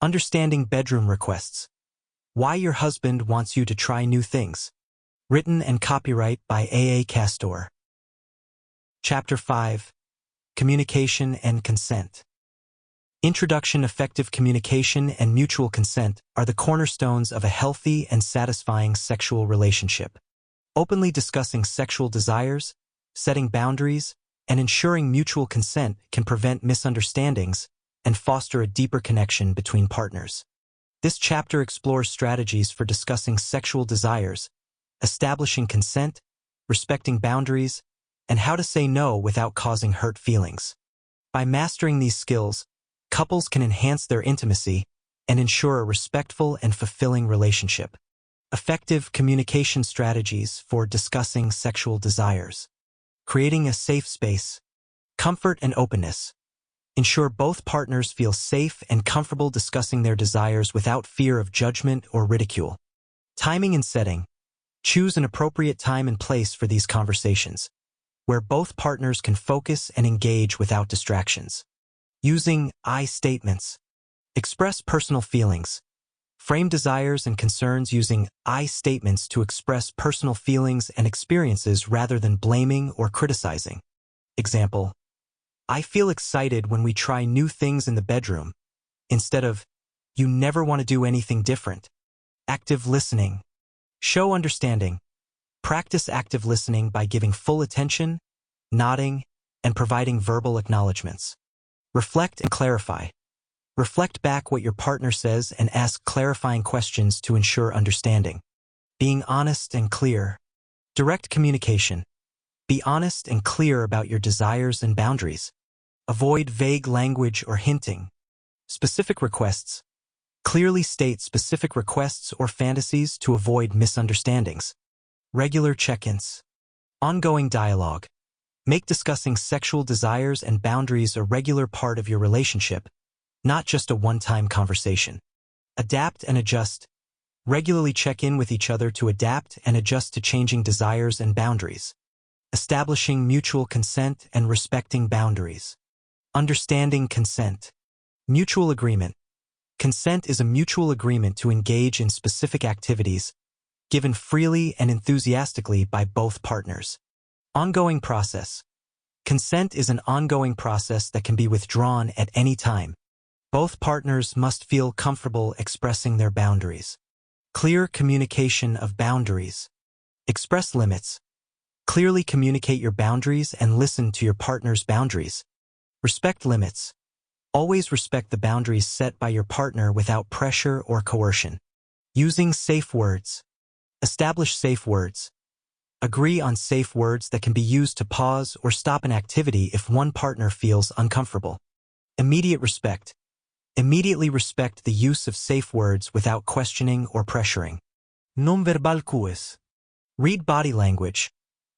Understanding bedroom requests. Why your husband wants you to try new things. Written and copyright by A. Castor. Chapter 5. Communication and Consent. Introduction. Effective communication and mutual consent are the cornerstones of a healthy and satisfying sexual relationship. Openly discussing sexual desires, setting boundaries, and ensuring mutual consent can prevent misunderstandings and foster a deeper connection between partners. This chapter explores strategies for discussing sexual desires, establishing consent, respecting boundaries, and how to say no without causing hurt feelings. By mastering these skills, couples can enhance their intimacy and ensure a respectful and fulfilling relationship. Effective communication strategies for discussing sexual desires. Creating a safe space. Comfort and openness. Ensure both partners feel safe and comfortable discussing their desires without fear of judgment or ridicule. Timing and setting. Choose an appropriate time and place for these conversations, where both partners can focus and engage without distractions. Using I statements. Express personal feelings. Frame desires and concerns using I statements to express personal feelings and experiences rather than blaming or criticizing. Example: I feel excited when we try new things in the bedroom, instead of, you never want to do anything different. Active listening. Show understanding. Practice active listening by giving full attention, nodding, and providing verbal acknowledgments. Reflect and clarify. Reflect back what your partner says and ask clarifying questions to ensure understanding. Being honest and clear. Direct communication. Be honest and clear about your desires and boundaries. Avoid vague language or hinting. Specific requests. Clearly state specific requests or fantasies to avoid misunderstandings. Regular check-ins. Ongoing dialogue. Make discussing sexual desires and boundaries a regular part of your relationship, not just a one-time conversation. Adapt and adjust. Regularly check in with each other to adapt and adjust to changing desires and boundaries. Establishing mutual consent and respecting boundaries. Understanding consent. Mutual agreement. Consent is a mutual agreement to engage in specific activities, given freely and enthusiastically by both partners. Ongoing process. Consent is an ongoing process that can be withdrawn at any time. Both partners must feel comfortable expressing their boundaries. Clear communication of boundaries. Express limits. Clearly communicate your boundaries and listen to your partner's boundaries. Respect limits. Always respect the boundaries set by your partner without pressure or coercion. Using safe words. Establish safe words. Agree on safe words that can be used to pause or stop an activity if one partner feels uncomfortable. Immediate respect. Immediately respect the use of safe words without questioning or pressuring. Nonverbal cues. Read body language.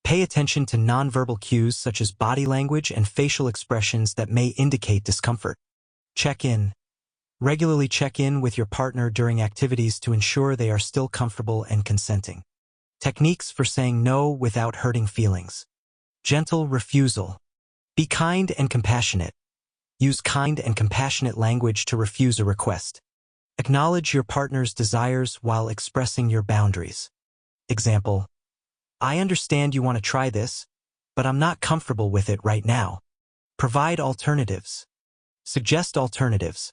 Pay attention to nonverbal cues such as body language and facial expressions that may indicate discomfort. Check in. Regularly check in with your partner during activities to ensure they are still comfortable and consenting. Techniques for saying no without hurting feelings. Gentle refusal. Be kind and compassionate. Use kind and compassionate language to refuse a request. Acknowledge your partner's desires while expressing your boundaries. Example: I understand you want to try this, but I'm not comfortable with it right now. Provide alternatives. Suggest alternatives.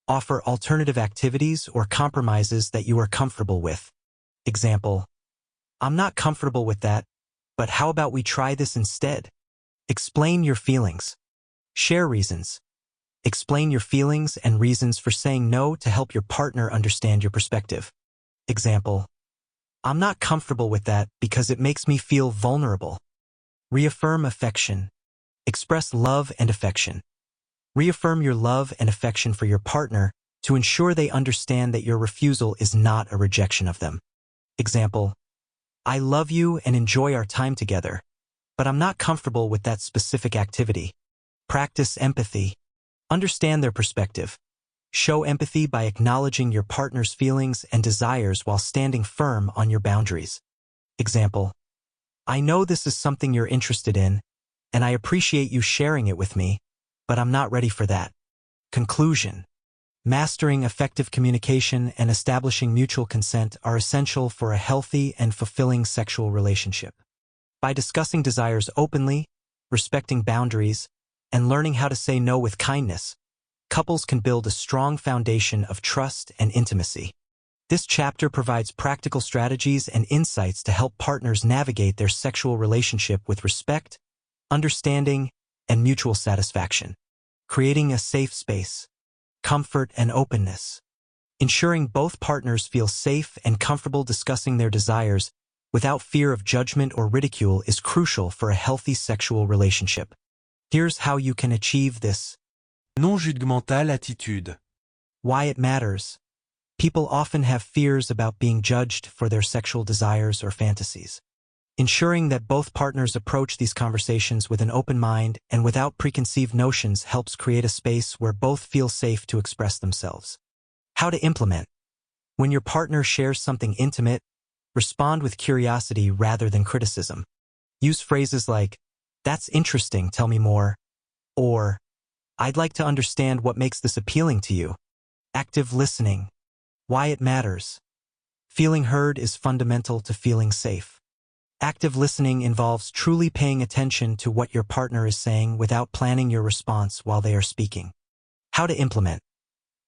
Offer alternative activities or compromises that you are comfortable with. Example: I'm not comfortable with that, but how about we try this instead? Explain your feelings. Share reasons. Explain your feelings and reasons for saying no to help your partner understand your perspective. Example: I'm not comfortable with that because it makes me feel vulnerable. Reaffirm affection. Express love and affection. Reaffirm your love and affection for your partner to ensure they understand that your refusal is not a rejection of them. Example: I love you and enjoy our time together, but I'm not comfortable with that specific activity. Practice empathy. Understand their perspective. Show empathy by acknowledging your partner's feelings and desires while standing firm on your boundaries. Example: I know this is something you're interested in, and I appreciate you sharing it with me, but I'm not ready for that. Conclusion. Mastering effective communication and establishing mutual consent are essential for a healthy and fulfilling sexual relationship. By discussing desires openly, respecting boundaries, and learning how to say no with kindness, couples can build a strong foundation of trust and intimacy. This chapter provides practical strategies and insights to help partners navigate their sexual relationship with respect, understanding, and mutual satisfaction. Creating a safe space, comfort, and openness. Ensuring both partners feel safe and comfortable discussing their desires without fear of judgment or ridicule is crucial for a healthy sexual relationship. Here's how you can achieve this. Non-judgmental attitude. Why it matters. People often have fears about being judged for their sexual desires or fantasies. Ensuring that both partners approach these conversations with an open mind and without preconceived notions helps create a space where both feel safe to express themselves. How to implement. When your partner shares something intimate, respond with curiosity rather than criticism. Use phrases like, "That's interesting, tell me more," or, "I'd like to understand what makes this appealing to you." Active listening. Why it matters. Feeling heard is fundamental to feeling safe. Active listening involves truly paying attention to what your partner is saying without planning your response while they are speaking. How to implement.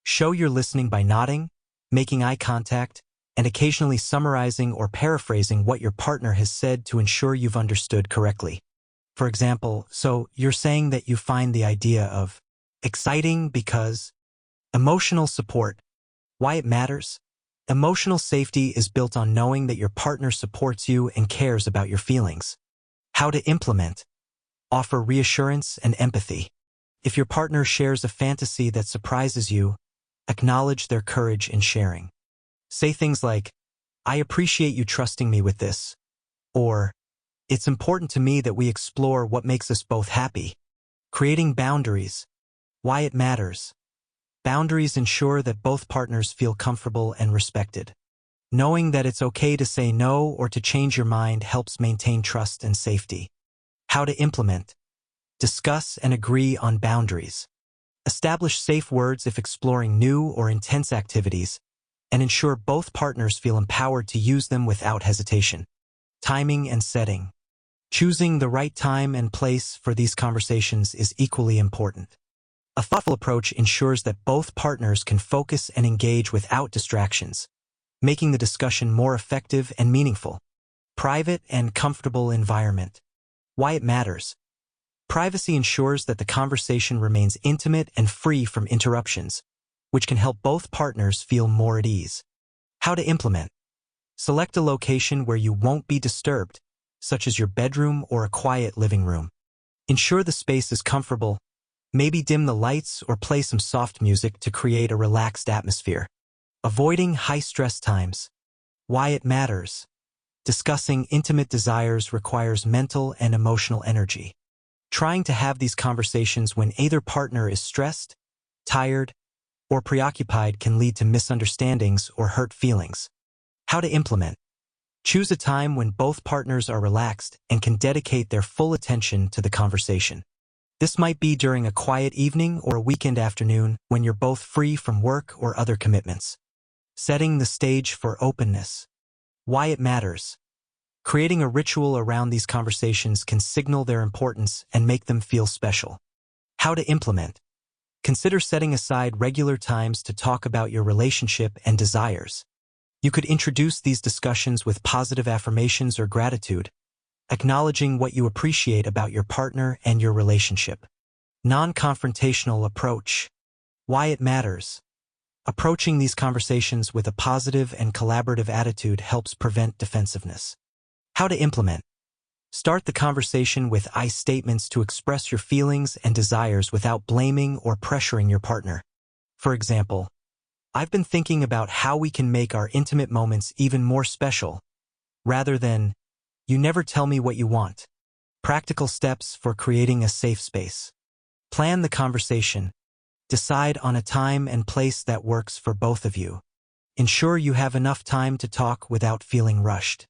Show you're listening by nodding, making eye contact, and occasionally summarizing or paraphrasing what your partner has said to ensure you've understood correctly. For example, so you're saying that you find the idea of exciting because. Emotional support. Why it matters. Emotional safety is built on knowing that your partner supports you and cares about your feelings. How to implement. Offer reassurance and empathy. If your partner shares a fantasy that surprises you, acknowledge their courage in sharing. Say things like, "I appreciate you trusting me with this," or, "It's important to me that we explore what makes us both happy." Creating boundaries. Why it matters. Boundaries ensure that both partners feel comfortable and respected. Knowing that it's okay to say no or to change your mind helps maintain trust and safety. How to implement. Discuss and agree on boundaries. Establish safe words if exploring new or intense activities, and ensure both partners feel empowered to use them without hesitation. Timing and setting. Choosing the right time and place for these conversations is equally important. A thoughtful approach ensures that both partners can focus and engage without distractions, making the discussion more effective and meaningful. Private and comfortable environment. Why it matters. Privacy ensures that the conversation remains intimate and free from interruptions, which can help both partners feel more at ease. How to implement. Select a location where you won't be disturbed, such as your bedroom or a quiet living room. Ensure the space is comfortable. Maybe dim the lights or play some soft music to create a relaxed atmosphere. Avoiding high-stress times. Why it matters. Discussing intimate desires requires mental and emotional energy. Trying to have these conversations when either partner is stressed, tired, or preoccupied can lead to misunderstandings or hurt feelings. How to implement. Choose a time when both partners are relaxed and can dedicate their full attention to the conversation. This might be during a quiet evening or a weekend afternoon when you're both free from work or other commitments. Setting the stage for openness. Why it matters. Creating a ritual around these conversations can signal their importance and make them feel special. How to implement. Consider setting aside regular times to talk about your relationship and desires. You could introduce these discussions with positive affirmations or gratitude, acknowledging what you appreciate about your partner and your relationship. Non-confrontational approach. Why it matters. Approaching these conversations with a positive and collaborative attitude helps prevent defensiveness. How to implement. Start the conversation with I statements to express your feelings and desires without blaming or pressuring your partner. For example, "I've been thinking about how we can make our intimate moments even more special," rather than, "You never tell me what you want." Practical steps for creating a safe space. Plan the conversation. Decide on a time and place that works for both of you. Ensure you have enough time to talk without feeling rushed.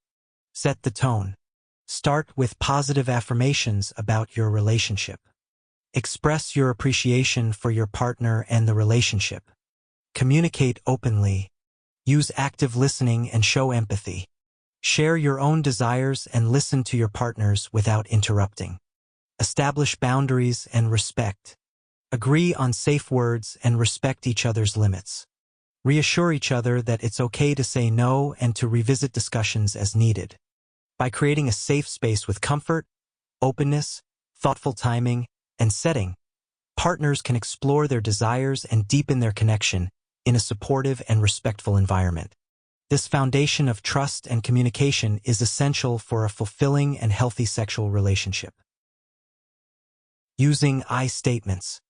Set the tone. Start with positive affirmations about your relationship. Express your appreciation for your partner and the relationship. Communicate openly. Use active listening and show empathy. Share your own desires and listen to your partners without interrupting. Establish boundaries and respect. Agree on safe words and respect each other's limits. Reassure each other that it's okay to say no and to revisit discussions as needed. By creating a safe space with comfort, openness, thoughtful timing, and setting, partners can explore their desires and deepen their connection in a supportive and respectful environment. This foundation of trust and communication is essential for a fulfilling and healthy sexual relationship. Using I statements.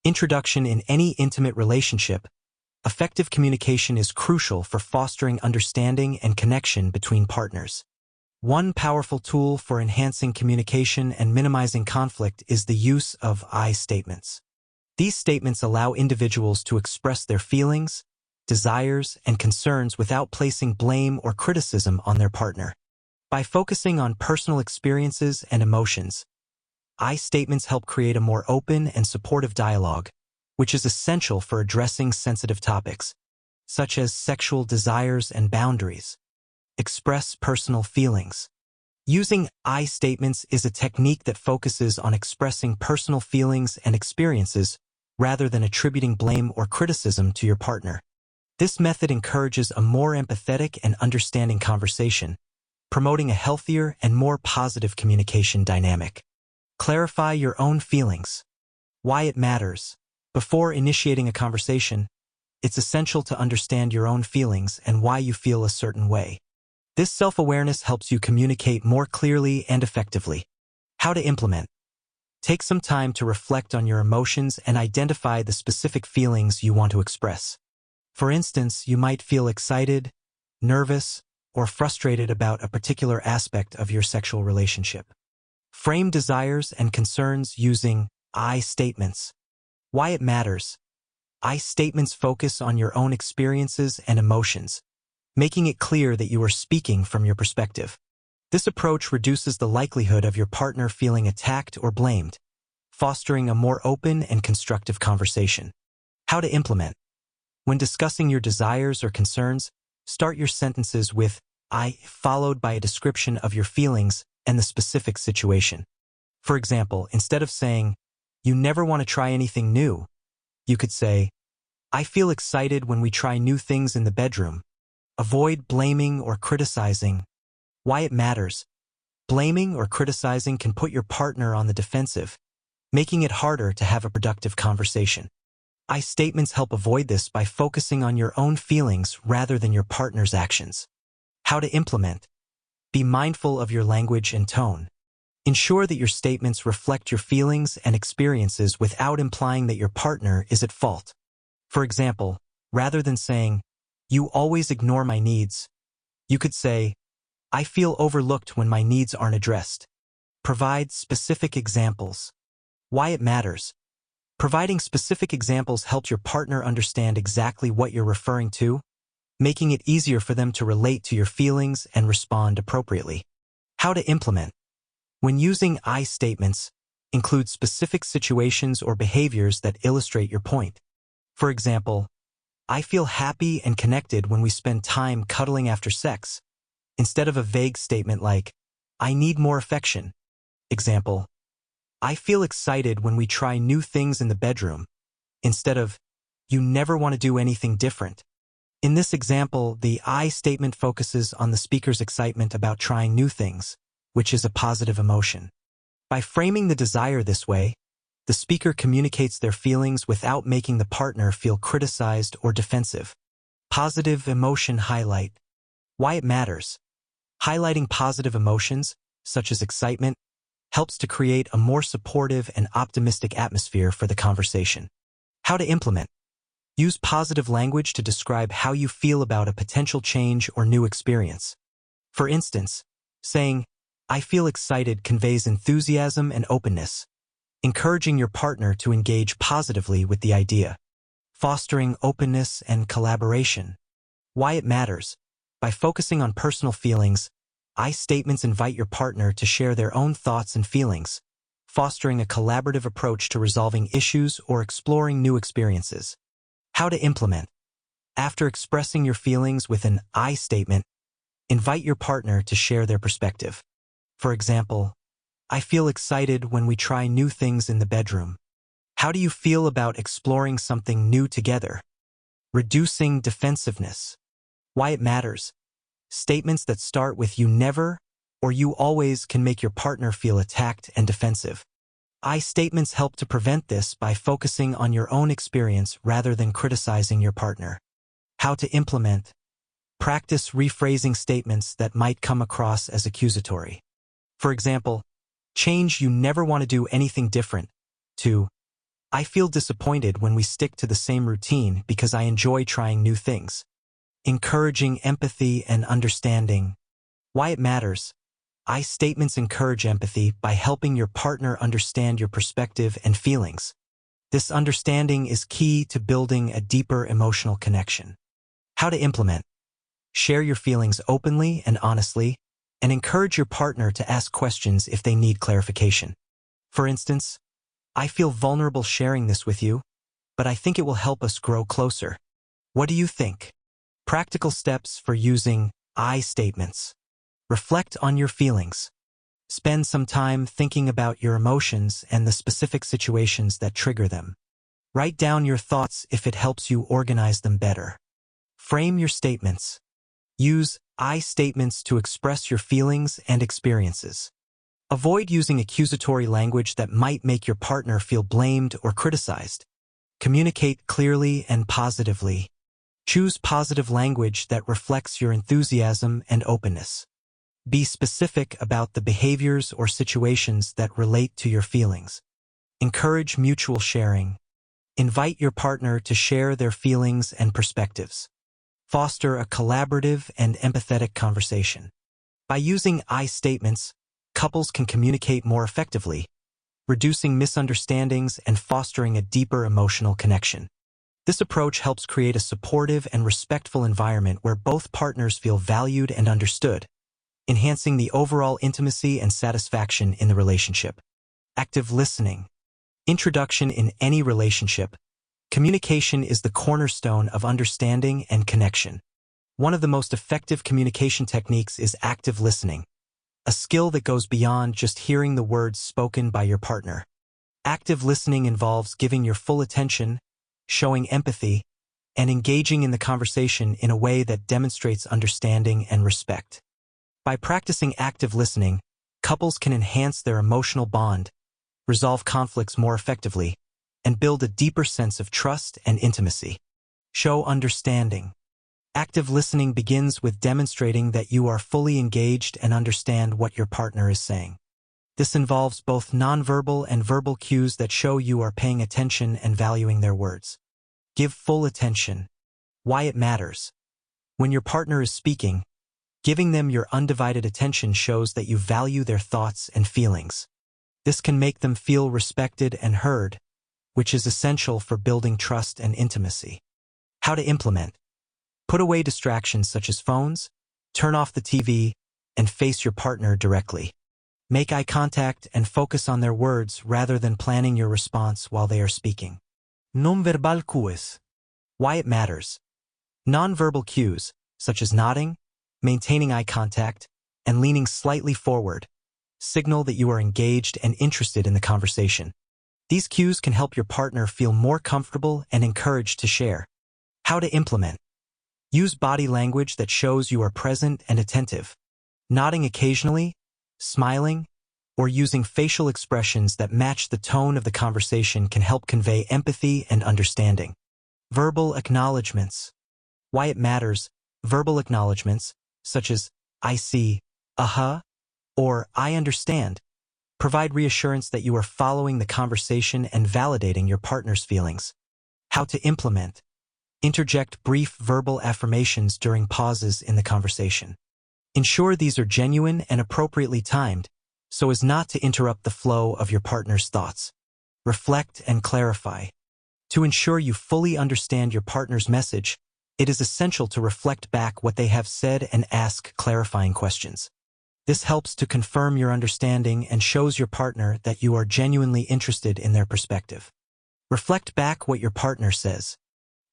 Introduction. In any intimate relationship, effective communication is crucial for fostering understanding and connection between partners. One powerful tool for enhancing communication and minimizing conflict is the use of I statements. These statements allow individuals to express their feelings, desires, and concerns without placing blame or criticism on their partner. By focusing on personal experiences and emotions, I statements help create a more open and supportive dialogue, which is essential for addressing sensitive topics, such as sexual desires and boundaries. Express personal feelings. Using I statements is a technique that focuses on expressing personal feelings and experiences rather than attributing blame or criticism to your partner. This method encourages a more empathetic and understanding conversation, promoting a healthier and more positive communication dynamic. Clarify your own feelings. Why it matters. Before initiating a conversation, it's essential to understand your own feelings and why you feel a certain way. This self-awareness helps you communicate more clearly and effectively. How to implement. Take some time to reflect on your emotions and identify the specific feelings you want to express. For instance, you might feel excited, nervous, or frustrated about a particular aspect of your sexual relationship. Frame desires and concerns using I statements. Why it matters. I statements focus on your own experiences and emotions, making it clear that you are speaking from your perspective. This approach reduces the likelihood of your partner feeling attacked or blamed, fostering a more open and constructive conversation. How to implement. When discussing your desires or concerns, start your sentences with I, followed by a description of your feelings and the specific situation. For example, instead of saying, "You never want to try anything new," you could say, "I feel excited when we try new things in the bedroom." Avoid blaming or criticizing. Why it matters. Blaming or criticizing can put your partner on the defensive, making it harder to have a productive conversation. I statements help avoid this by focusing on your own feelings rather than your partner's actions. How to implement. Be mindful of your language and tone. Ensure that your statements reflect your feelings and experiences without implying that your partner is at fault. For example, rather than saying, "You always ignore my needs," you could say, "I feel overlooked when my needs aren't addressed." Provide specific examples. Why it matters. Providing specific examples helps your partner understand exactly what you're referring to, making it easier for them to relate to your feelings and respond appropriately. How to implement. When using I statements, include specific situations or behaviors that illustrate your point. For example, "I feel happy and connected when we spend time cuddling after sex," instead of a vague statement like, "I need more affection." Example, "I feel excited when we try new things in the bedroom," instead of, "You never want to do anything different." In this example, the I statement focuses on the speaker's excitement about trying new things, which is a positive emotion. By framing the desire this way, the speaker communicates their feelings without making the partner feel criticized or defensive. Positive emotion highlight. Why it matters. Highlighting positive emotions, such as excitement, helps to create a more supportive and optimistic atmosphere for the conversation. How to implement. Use positive language to describe how you feel about a potential change or new experience. For instance, saying, "I feel excited" conveys enthusiasm and openness, encouraging your partner to engage positively with the idea. Fostering openness and collaboration. Why it matters. By focusing on personal feelings, I statements invite your partner to share their own thoughts and feelings, fostering a collaborative approach to resolving issues or exploring new experiences. How to implement. After expressing your feelings with an I statement, invite your partner to share their perspective. For example, I feel excited when we try new things in the bedroom. How do you feel about exploring something new together? Reducing defensiveness. Why it matters. Statements that start with you never or you always can make your partner feel attacked and defensive. I statements help to prevent this by focusing on your own experience rather than criticizing your partner. How to implement. Practice rephrasing statements that might come across as accusatory. For example, change "you never want to do anything different" to "I feel disappointed when we stick to the same routine because I enjoy trying new things." Encouraging empathy and understanding. Why it matters. I statements encourage empathy by helping your partner understand your perspective and feelings. This understanding is key to building a deeper emotional connection. How to implement. Share your feelings openly and honestly, and encourage your partner to ask questions if they need clarification. For instance, I feel vulnerable sharing this with you, but I think it will help us grow closer. What do you think? Practical steps for using I statements. Reflect on your feelings. Spend some time thinking about your emotions and the specific situations that trigger them. Write down your thoughts if it helps you organize them better. Frame your statements. Use I statements to express your feelings and experiences. Avoid using accusatory language that might make your partner feel blamed or criticized. Communicate clearly and positively. Choose positive language that reflects your enthusiasm and openness. Be specific about the behaviors or situations that relate to your feelings. Encourage mutual sharing. Invite your partner to share their feelings and perspectives. Foster a collaborative and empathetic conversation. By using I statements, couples can communicate more effectively, reducing misunderstandings and fostering a deeper emotional connection. This approach helps create a supportive and respectful environment where both partners feel valued and understood, enhancing the overall intimacy and satisfaction in the relationship. Active listening. Introduction. In any relationship, communication is the cornerstone of understanding and connection. One of the most effective communication techniques is active listening, a skill that goes beyond just hearing the words spoken by your partner. Active listening involves giving your full attention, showing empathy, and engaging in the conversation in a way that demonstrates understanding and respect. By practicing active listening, couples can enhance their emotional bond, resolve conflicts more effectively, and build a deeper sense of trust and intimacy. Show understanding. Active listening begins with demonstrating that you are fully engaged and understand what your partner is saying. This involves both nonverbal and verbal cues that show you are paying attention and valuing their words. Give full attention. Why it matters. When your partner is speaking, giving them your undivided attention shows that you value their thoughts and feelings. This can make them feel respected and heard, which is essential for building trust and intimacy. How to implement. Put away distractions such as phones, turn off the TV, and face your partner directly. Make eye contact and focus on their words rather than planning your response while they are speaking. Non-verbal cues. Why it matters. Non-verbal cues, such as nodding, maintaining eye contact, and leaning slightly forward, signal that you are engaged and interested in the conversation. These cues can help your partner feel more comfortable and encouraged to share. How to implement. Use body language that shows you are present and attentive. Nodding occasionally, smiling, or using facial expressions that match the tone of the conversation can help convey empathy and understanding. Verbal acknowledgments. Why it matters. Verbal acknowledgments, such as "I see," or "I understand," provide reassurance that you are following the conversation and validating your partner's feelings. How to implement. Interject brief verbal affirmations during pauses in the conversation. Ensure these are genuine and appropriately timed, so as not to interrupt the flow of your partner's thoughts. Reflect and clarify. To ensure you fully understand your partner's message, it is essential to reflect back what they have said and ask clarifying questions. This helps to confirm your understanding and shows your partner that you are genuinely interested in their perspective. Reflect back what your partner says.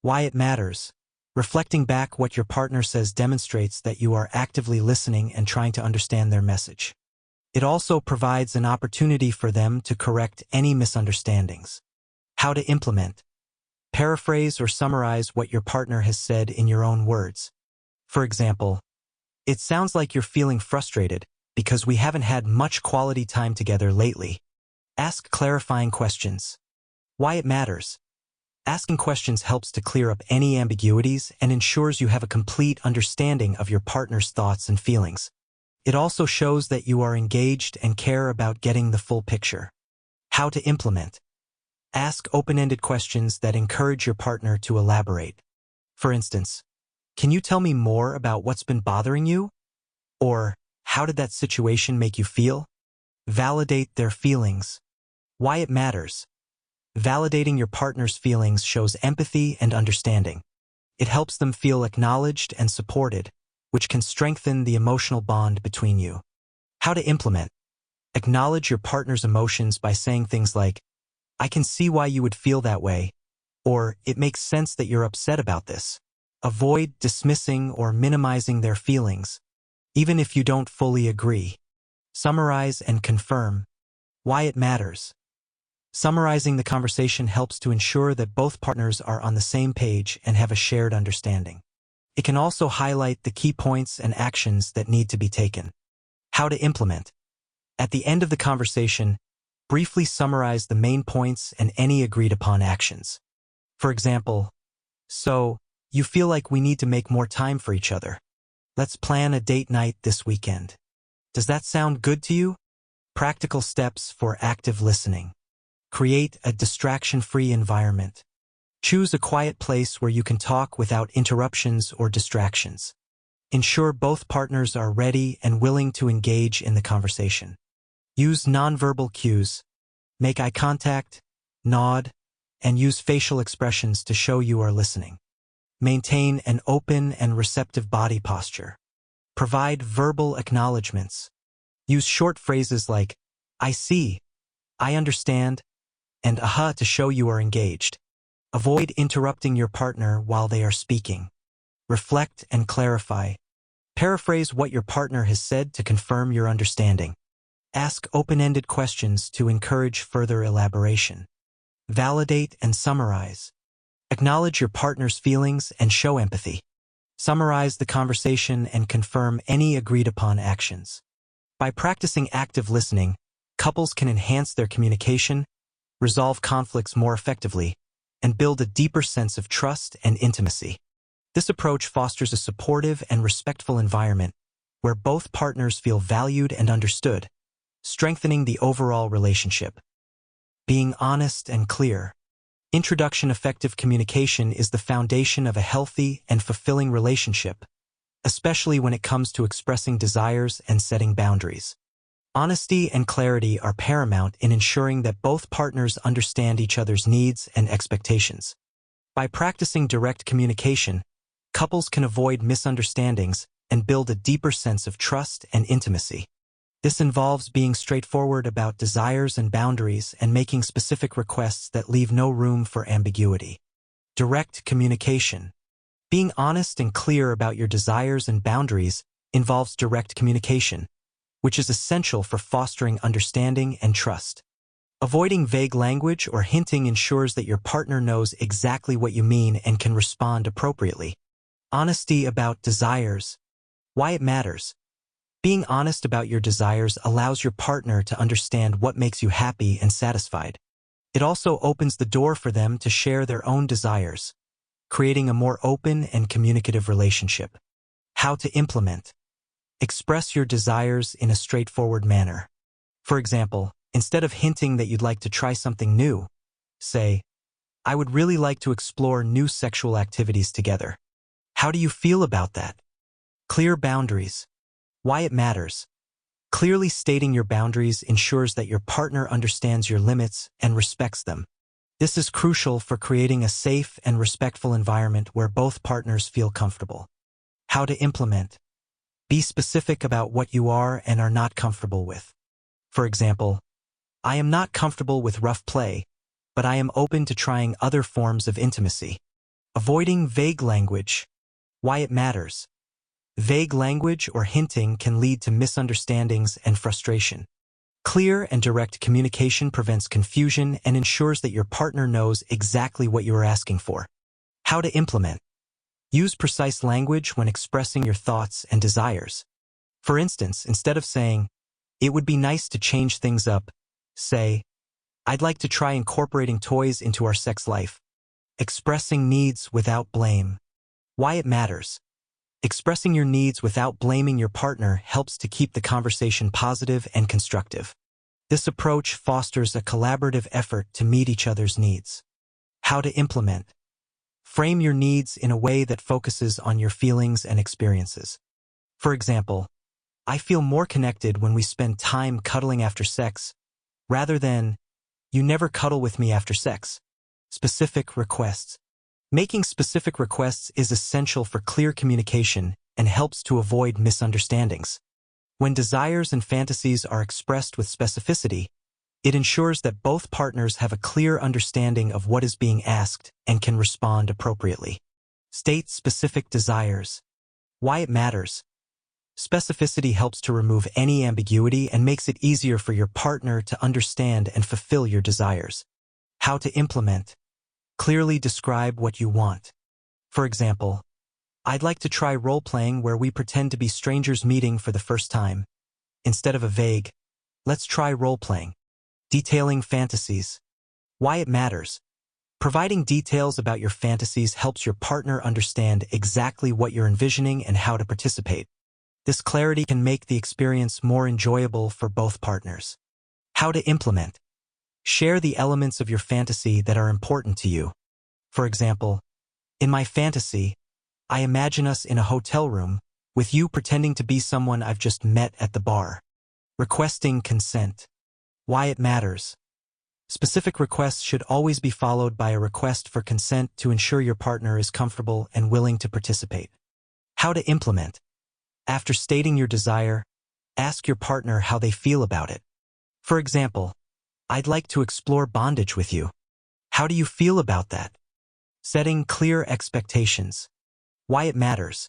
Why it matters. Reflecting back what your partner says demonstrates that you are actively listening and trying to understand their message. It also provides an opportunity for them to correct any misunderstandings. How to implement. Paraphrase or summarize what your partner has said in your own words. For example, it sounds like you're feeling frustrated because we haven't had much quality time together lately. Ask clarifying questions. Why it matters. Asking questions helps to clear up any ambiguities and ensures you have a complete understanding of your partner's thoughts and feelings. It also shows that you are engaged and care about getting the full picture. How to implement. Ask open-ended questions that encourage your partner to elaborate. For instance, can you tell me more about what's been bothering you? Or, how did that situation make you feel? Validate their feelings. Why it matters. Validating your partner's feelings shows empathy and understanding. It helps them feel acknowledged and supported, which can strengthen the emotional bond between you. How to implement. Acknowledge your partner's emotions by saying things like, I can see why you would feel that way, or it makes sense that you're upset about this. Avoid dismissing or minimizing their feelings, even if you don't fully agree. Summarize and confirm. Why it matters. Summarizing the conversation helps to ensure that both partners are on the same page and have a shared understanding. It can also highlight the key points and actions that need to be taken. How to implement. At the end of the conversation, briefly summarize the main points and any agreed-upon actions. For example, so, you feel like we need to make more time for each other. Let's plan a date night this weekend. Does that sound good to you? Practical steps for active listening. Create a distraction-free environment. Choose a quiet place where you can talk without interruptions or distractions. Ensure both partners are ready and willing to engage in the conversation. Use nonverbal cues. Make eye contact, nod, and use facial expressions to show you are listening. Maintain an open and receptive body posture. Provide verbal acknowledgments. Use short phrases like, I see, I understand, and aha to show you are engaged. Avoid interrupting your partner while they are speaking. Reflect and clarify. Paraphrase what your partner has said to confirm your understanding. Ask open-ended questions to encourage further elaboration. Validate and summarize. Acknowledge your partner's feelings and show empathy. Summarize the conversation and confirm any agreed-upon actions. By practicing active listening, couples can enhance their communication, resolve conflicts more effectively, and build a deeper sense of trust and intimacy. This approach fosters a supportive and respectful environment where both partners feel valued and understood, strengthening the overall relationship. Being honest and clear. Introduction. Effective communication is the foundation of a healthy and fulfilling relationship, especially when it comes to expressing desires and setting boundaries. Honesty and clarity are paramount in ensuring that both partners understand each other's needs and expectations. By practicing direct communication, couples can avoid misunderstandings and build a deeper sense of trust and intimacy. This involves being straightforward about desires and boundaries and making specific requests that leave no room for ambiguity. Direct communication. Being honest and clear about your desires and boundaries involves direct communication, which is essential for fostering understanding and trust. Avoiding vague language or hinting ensures that your partner knows exactly what you mean and can respond appropriately. Honesty about desires. Why it matters. Being honest about your desires allows your partner to understand what makes you happy and satisfied. It also opens the door for them to share their own desires, creating a more open and communicative relationship. How to implement. Express your desires in a straightforward manner. For example, instead of hinting that you'd like to try something new, say, I would really like to explore new sexual activities together. How do you feel about that? Clear boundaries. Why it matters. Clearly stating your boundaries ensures that your partner understands your limits and respects them. This is crucial for creating a safe and respectful environment where both partners feel comfortable. How to implement. Be specific about what you are and are not comfortable with. For example, I am not comfortable with rough play, but I am open to trying other forms of intimacy. Avoiding vague language. Why it matters. Vague language or hinting can lead to misunderstandings and frustration. Clear and direct communication prevents confusion and ensures that your partner knows exactly what you are asking for. How to implement. Use precise language when expressing your thoughts and desires. For instance, instead of saying, "It would be nice to change things up," say, "I'd like to try incorporating toys into our sex life." Expressing needs without blame. Why it matters. Expressing your needs without blaming your partner helps to keep the conversation positive and constructive. This approach fosters a collaborative effort to meet each other's needs. How to implement. Frame your needs in a way that focuses on your feelings and experiences. For example, "I feel more connected when we spend time cuddling after sex," rather than, "You never cuddle with me after sex." Specific requests. Making specific requests is essential for clear communication and helps to avoid misunderstandings. When desires and fantasies are expressed with specificity, it ensures that both partners have a clear understanding of what is being asked and can respond appropriately. State specific desires. Why it matters. Specificity helps to remove any ambiguity and makes it easier for your partner to understand and fulfill your desires. How to implement. Clearly describe what you want. For example, "I'd like to try role-playing where we pretend to be strangers meeting for the first time." Instead of a vague, "Let's try role-playing." Detailing fantasies. Why it matters. Providing details about your fantasies helps your partner understand exactly what you're envisioning and how to participate. This clarity can make the experience more enjoyable for both partners. How to implement. Share the elements of your fantasy that are important to you. For example, "In my fantasy, I imagine us in a hotel room, with you pretending to be someone I've just met at the bar." Requesting consent. Why it matters. Specific requests should always be followed by a request for consent to ensure your partner is comfortable and willing to participate. How to implement. After stating your desire, ask your partner how they feel about it. For example, "I'd like to explore bondage with you. How do you feel about that?" Setting clear expectations. Why it matters.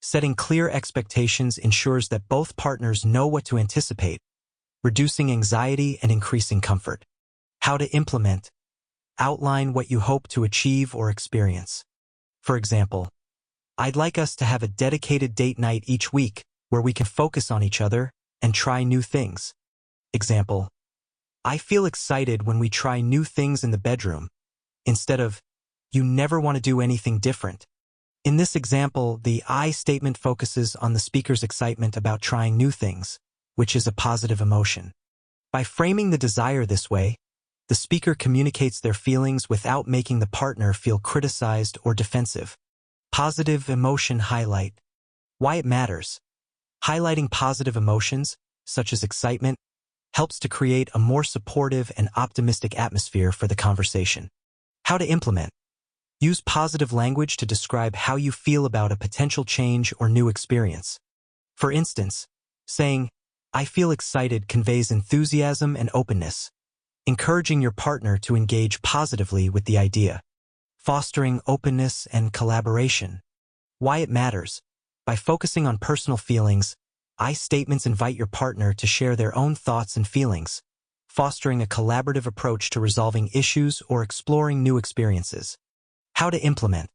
Setting clear expectations ensures that both partners know what to anticipate, reducing anxiety and increasing comfort. How to implement. Outline what you hope to achieve or experience. For example, "I'd like us to have a dedicated date night each week where we can focus on each other and try new things." Example, "I feel excited when we try new things in the bedroom," instead of, "You never want to do anything different." In this example, the I statement focuses on the speaker's excitement about trying new things, which is a positive emotion. By framing the desire this way, the speaker communicates their feelings without making the partner feel criticized or defensive. Positive emotion highlight. Why it matters. Highlighting positive emotions, such as excitement, helps to create a more supportive and optimistic atmosphere for the conversation. How to implement. Use positive language to describe how you feel about a potential change or new experience. For instance, saying, "I feel excited" conveys enthusiasm and openness, encouraging your partner to engage positively with the idea. Fostering openness and collaboration. Why it matters. By focusing on personal feelings, I statements invite your partner to share their own thoughts and feelings, fostering a collaborative approach to resolving issues or exploring new experiences. How to implement.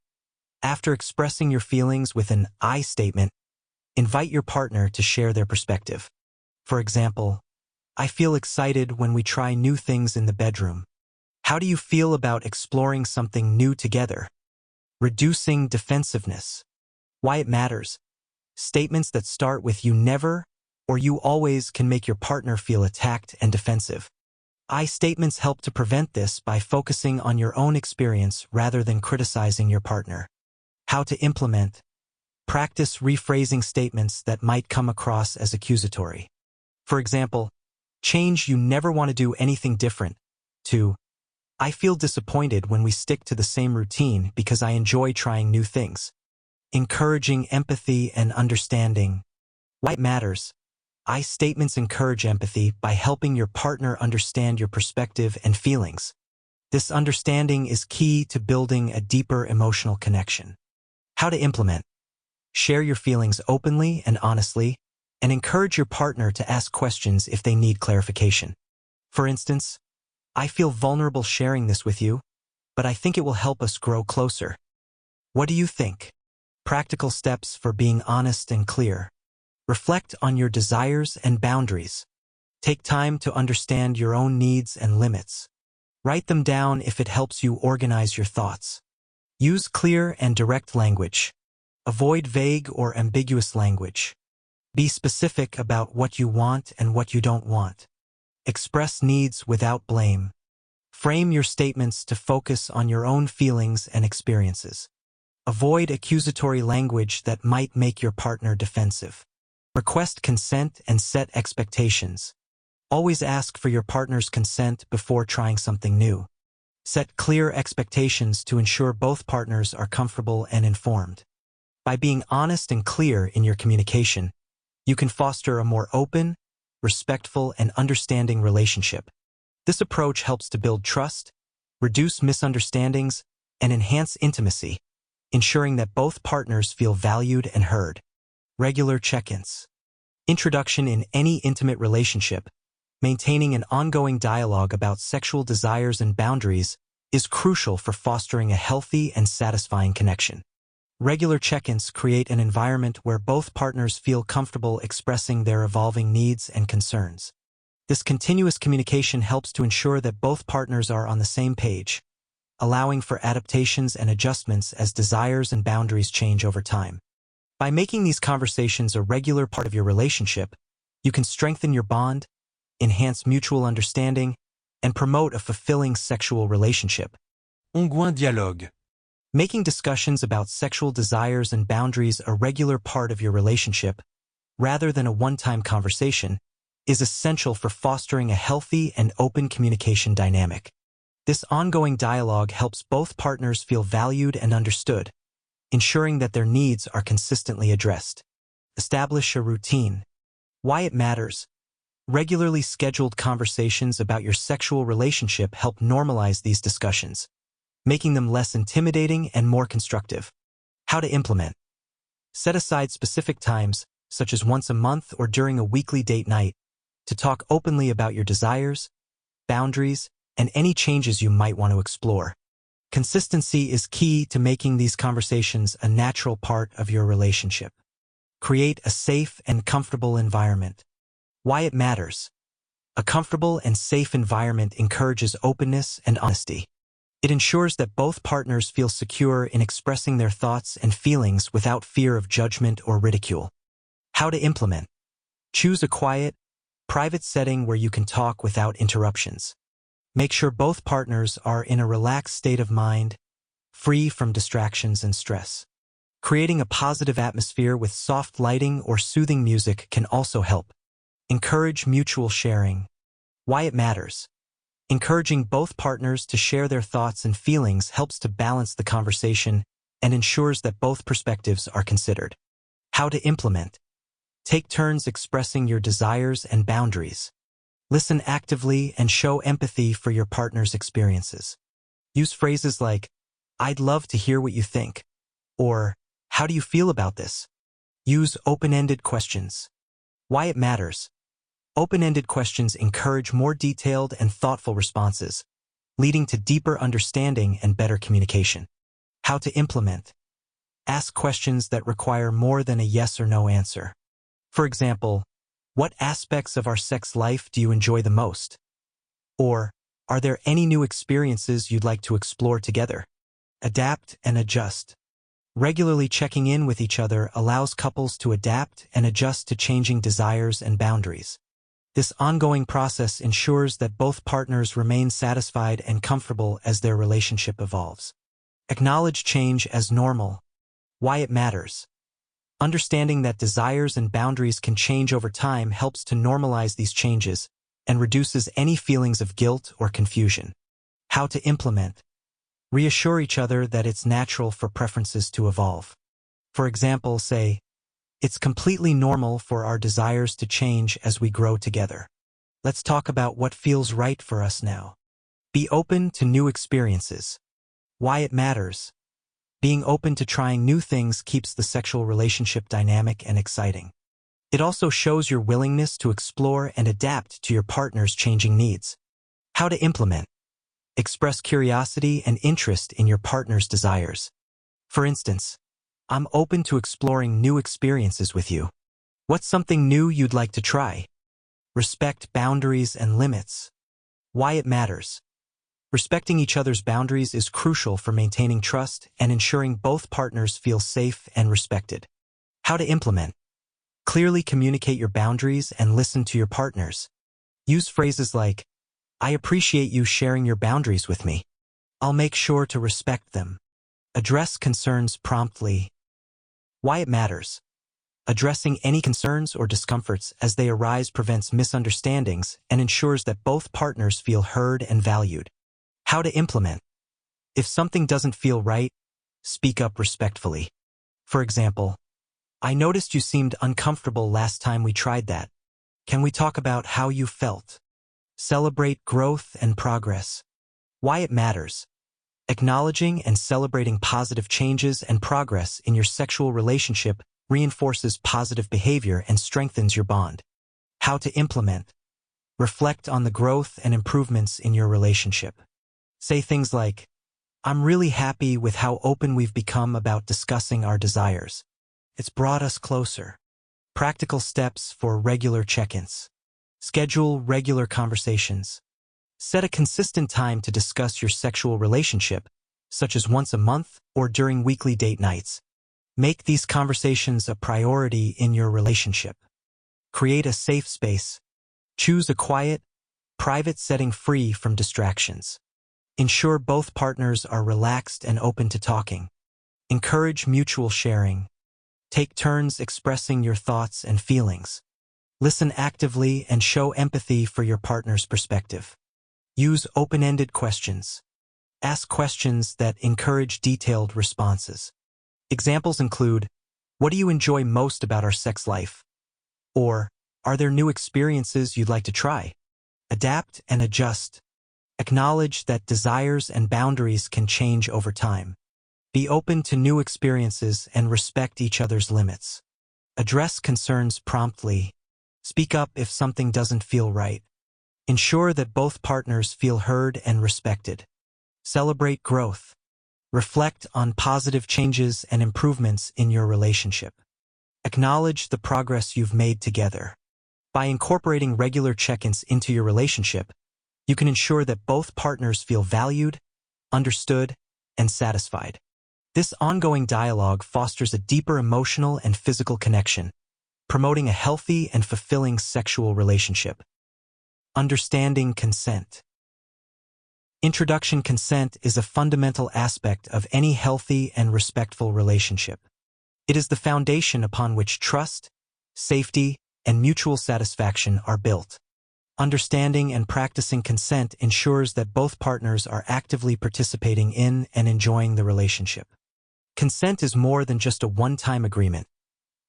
After expressing your feelings with an I statement, invite your partner to share their perspective. For example, "I feel excited when we try new things in the bedroom. How do you feel about exploring something new together?" Reducing defensiveness. Why it matters. Statements that start with "you never" or "you always" can make your partner feel attacked and defensive. I statements help to prevent this by focusing on your own experience rather than criticizing your partner. How to implement. Practice rephrasing statements that might come across as accusatory. For example, change "you never want to do anything different" to "I feel disappointed when we stick to the same routine because I enjoy trying new things." Encouraging empathy and understanding. Why it matters. I statements encourage empathy by helping your partner understand your perspective and feelings. This understanding is key to building a deeper emotional connection. How to implement. Share your feelings openly and honestly, and encourage your partner to ask questions if they need clarification. For instance, I feel vulnerable sharing this with you, but I think it will help us grow closer. What do you think? Practical steps for being honest and clear. Reflect on your desires and boundaries. Take time to understand your own needs and limits. Write them down if it helps you organize your thoughts. Use clear and direct language. Avoid vague or ambiguous language. Be specific about what you want and what you don't want. Express needs without blame. Frame your statements to focus on your own feelings and experiences. Avoid accusatory language that might make your partner defensive. Request consent and set expectations. Always ask for your partner's consent before trying something new. Set clear expectations to ensure both partners are comfortable and informed. By being honest and clear in your communication, you can foster a more open, respectful, and understanding relationship. This approach helps to build trust, reduce misunderstandings, and enhance intimacy, ensuring that both partners feel valued and heard. Regular check-ins. Introduction in any intimate relationship. Maintaining an ongoing dialogue about sexual desires and boundaries is crucial for fostering a healthy and satisfying connection. Regular check-ins create an environment where both partners feel comfortable expressing their evolving needs and concerns. This continuous communication helps to ensure that both partners are on the same page, allowing for adaptations and adjustments as desires and boundaries change over time. By making these conversations a regular part of your relationship, you can strengthen your bond, enhance mutual understanding, and promote a fulfilling sexual relationship. Ongoing dialogue. Making discussions about sexual desires and boundaries a regular part of your relationship, rather than a one-time conversation, is essential for fostering a healthy and open communication dynamic. This ongoing dialogue helps both partners feel valued and understood, ensuring that their needs are consistently addressed. Establish a routine. Why it matters. Regularly scheduled conversations about your sexual relationship help normalize these discussions, making them less intimidating and more constructive. How to implement. Set aside specific times, such as once a month or during a weekly date night, to talk openly about your desires, boundaries, and any changes you might want to explore. Consistency is key to making these conversations a natural part of your relationship. Create a safe and comfortable environment. Why it matters. A comfortable and safe environment encourages openness and honesty. It ensures that both partners feel secure in expressing their thoughts and feelings without fear of judgment or ridicule. How to implement. Choose a quiet, private setting where you can talk without interruptions. Make sure both partners are in a relaxed state of mind, free from distractions and stress. Creating a positive atmosphere with soft lighting or soothing music can also help. Encourage mutual sharing. Why it matters. Encouraging both partners to share their thoughts and feelings helps to balance the conversation and ensures that both perspectives are considered. How to implement. Take turns expressing your desires and boundaries. Listen actively and show empathy for your partner's experiences. Use phrases like, "I'd love to hear what you think," or "How do you feel about this?" Use open-ended questions. Why it matters. Open-ended questions encourage more detailed and thoughtful responses, leading to deeper understanding and better communication. How to implement. Ask questions that require more than a yes or no answer. For example, what aspects of our sex life do you enjoy the most? Or, are there any new experiences you'd like to explore together? Adapt and adjust. Regularly checking in with each other allows couples to adapt and adjust to changing desires and boundaries. This ongoing process ensures that both partners remain satisfied and comfortable as their relationship evolves. Acknowledge change as normal. Why it matters. Understanding that desires and boundaries can change over time helps to normalize these changes and reduces any feelings of guilt or confusion. How to implement. Reassure each other that it's natural for preferences to evolve. For example, say, "It's completely normal for our desires to change as we grow together. Let's talk about what feels right for us now." Be open to new experiences. Why it matters. Being open to trying new things keeps the sexual relationship dynamic and exciting. It also shows your willingness to explore and adapt to your partner's changing needs. How to implement. Express curiosity and interest in your partner's desires. For instance, I'm open to exploring new experiences with you. What's something new you'd like to try? Respect boundaries and limits. Why it matters. Respecting each other's boundaries is crucial for maintaining trust and ensuring both partners feel safe and respected. How to implement. Clearly communicate your boundaries and listen to your partners. Use phrases like, I appreciate you sharing your boundaries with me. I'll make sure to respect them. Address concerns promptly. Why it matters. Addressing any concerns or discomforts as they arise prevents misunderstandings and ensures that both partners feel heard and valued. How to implement. If something doesn't feel right, speak up respectfully. For example, I noticed you seemed uncomfortable last time we tried that. Can we talk about how you felt? Celebrate growth and progress. Why it matters. Acknowledging and celebrating positive changes and progress in your sexual relationship reinforces positive behavior and strengthens your bond. How to implement. Reflect on the growth and improvements in your relationship. Say things like, I'm really happy with how open we've become about discussing our desires. It's brought us closer. Practical steps for regular check-ins. Schedule regular conversations. Set a consistent time to discuss your sexual relationship, such as once a month or during weekly date nights. Make these conversations a priority in your relationship. Create a safe space. Choose a quiet, private setting free from distractions. Ensure both partners are relaxed and open to talking. Encourage mutual sharing. Take turns expressing your thoughts and feelings. Listen actively and show empathy for your partner's perspective. Use open-ended questions. Ask questions that encourage detailed responses. Examples include, what do you enjoy most about our sex life? Or, are there new experiences you'd like to try? Adapt and adjust. Acknowledge that desires and boundaries can change over time. Be open to new experiences and respect each other's limits. Address concerns promptly. Speak up if something doesn't feel right. Ensure that both partners feel heard and respected. Celebrate growth. Reflect on positive changes and improvements in your relationship. Acknowledge the progress you've made together. By incorporating regular check-ins into your relationship, you can ensure that both partners feel valued, understood, and satisfied. This ongoing dialogue fosters a deeper emotional and physical connection, promoting a healthy and fulfilling sexual relationship. Understanding consent. Introduction consent is a fundamental aspect of any healthy and respectful relationship. It is the foundation upon which trust, safety, and mutual satisfaction are built. Understanding and practicing consent ensures that both partners are actively participating in and enjoying the relationship. Consent is more than just a one-time agreement.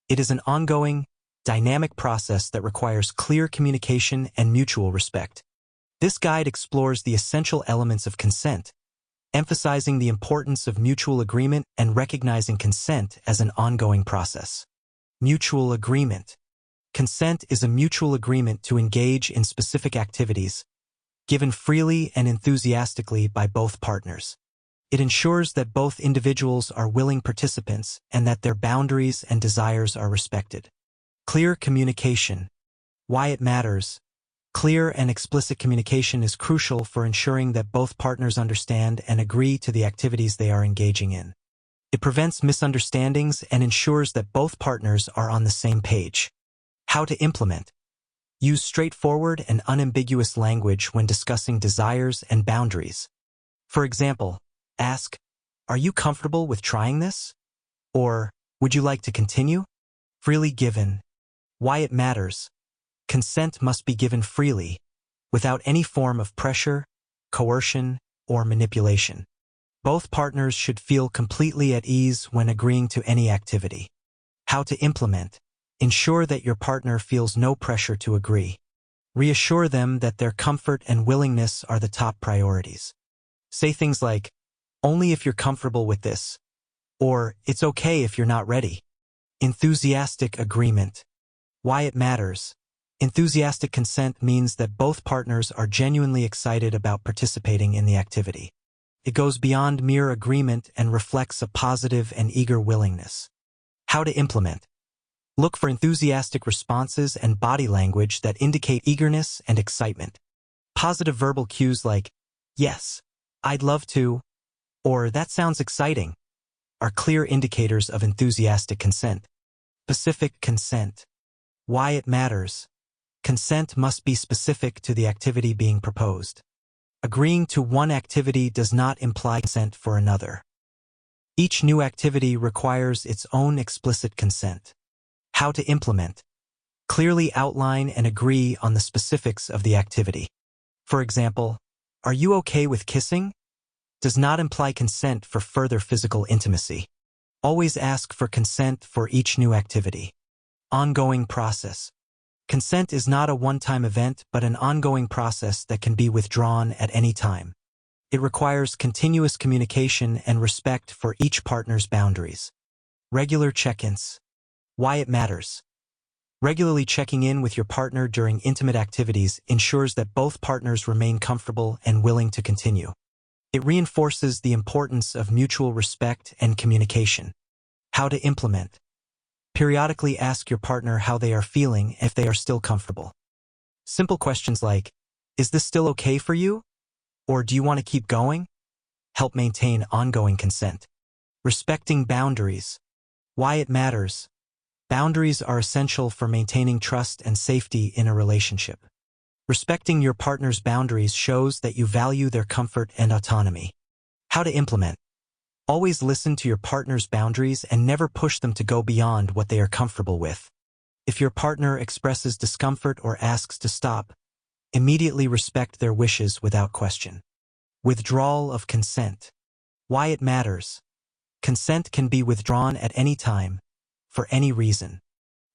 It is an ongoing, dynamic process that requires clear communication and mutual respect. This guide explores the essential elements of consent, emphasizing the importance of mutual agreement and recognizing consent as an ongoing process. Mutual agreement. Consent is a mutual agreement to engage in specific activities, given freely and enthusiastically by both partners. It ensures that both individuals are willing participants and that their boundaries and desires are respected. Clear communication. Why it matters. Clear and explicit communication is crucial for ensuring that both partners understand and agree to the activities they are engaging in. It prevents misunderstandings and ensures that both partners are on the same page. How to implement. Use straightforward and unambiguous language when discussing desires and boundaries. For example, ask, are you comfortable with trying this? Or, would you like to continue? Freely given. Why it matters. Consent must be given freely, without any form of pressure, coercion, or manipulation. Both partners should feel completely at ease when agreeing to any activity. How to implement. Ensure that your partner feels no pressure to agree. Reassure them that their comfort and willingness are the top priorities. Say things like, only if you're comfortable with this, or it's okay if you're not ready. Enthusiastic agreement. Why it matters. Enthusiastic consent means that both partners are genuinely excited about participating in the activity. It goes beyond mere agreement and reflects a positive and eager willingness. How to implement. Look for enthusiastic responses and body language that indicate eagerness and excitement. Positive verbal cues like, yes, I'd love to, or that sounds exciting, are clear indicators of enthusiastic consent. Specific consent. Why it matters. Consent must be specific to the activity being proposed. Agreeing to one activity does not imply consent for another. Each new activity requires its own explicit consent. How to implement. Clearly outline and agree on the specifics of the activity. For example, are you okay with kissing? Does not imply consent for further physical intimacy. Always ask for consent for each new activity. Ongoing process. Consent is not a one-time event but an ongoing process that can be withdrawn at any time. It requires continuous communication and respect for each partner's boundaries. Regular check-ins. Why it matters. Regularly checking in with your partner during intimate activities ensures that both partners remain comfortable and willing to continue. It reinforces the importance of mutual respect and communication. How to implement. Periodically ask your partner how they are feeling if they are still comfortable. Simple questions like, is this still okay for you? Or do you want to keep going? Help maintain ongoing consent. Respecting boundaries. Why it matters. Boundaries are essential for maintaining trust and safety in a relationship. Respecting your partner's boundaries shows that you value their comfort and autonomy. How to implement. Always listen to your partner's boundaries and never push them to go beyond what they are comfortable with. If your partner expresses discomfort or asks to stop, immediately respect their wishes without question. Withdrawal of consent. Why it matters. Consent can be withdrawn at any time, for any reason.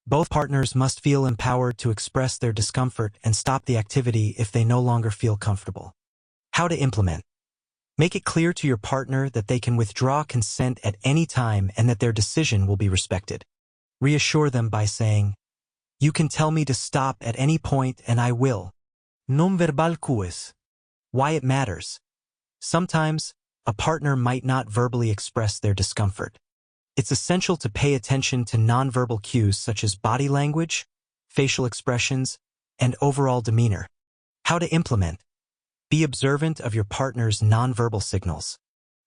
Both partners must feel empowered to express their discomfort and stop the activity if they no longer feel comfortable. How to implement. Make it clear to your partner that they can withdraw consent at any time and that their decision will be respected. Reassure them by saying, you can tell me to stop at any point and I will. Non-verbal cues. Why it matters. Sometimes, a partner might not verbally express their discomfort. It's essential to pay attention to nonverbal cues such as body language, facial expressions, and overall demeanor. How to implement. Be observant of your partner's nonverbal signals.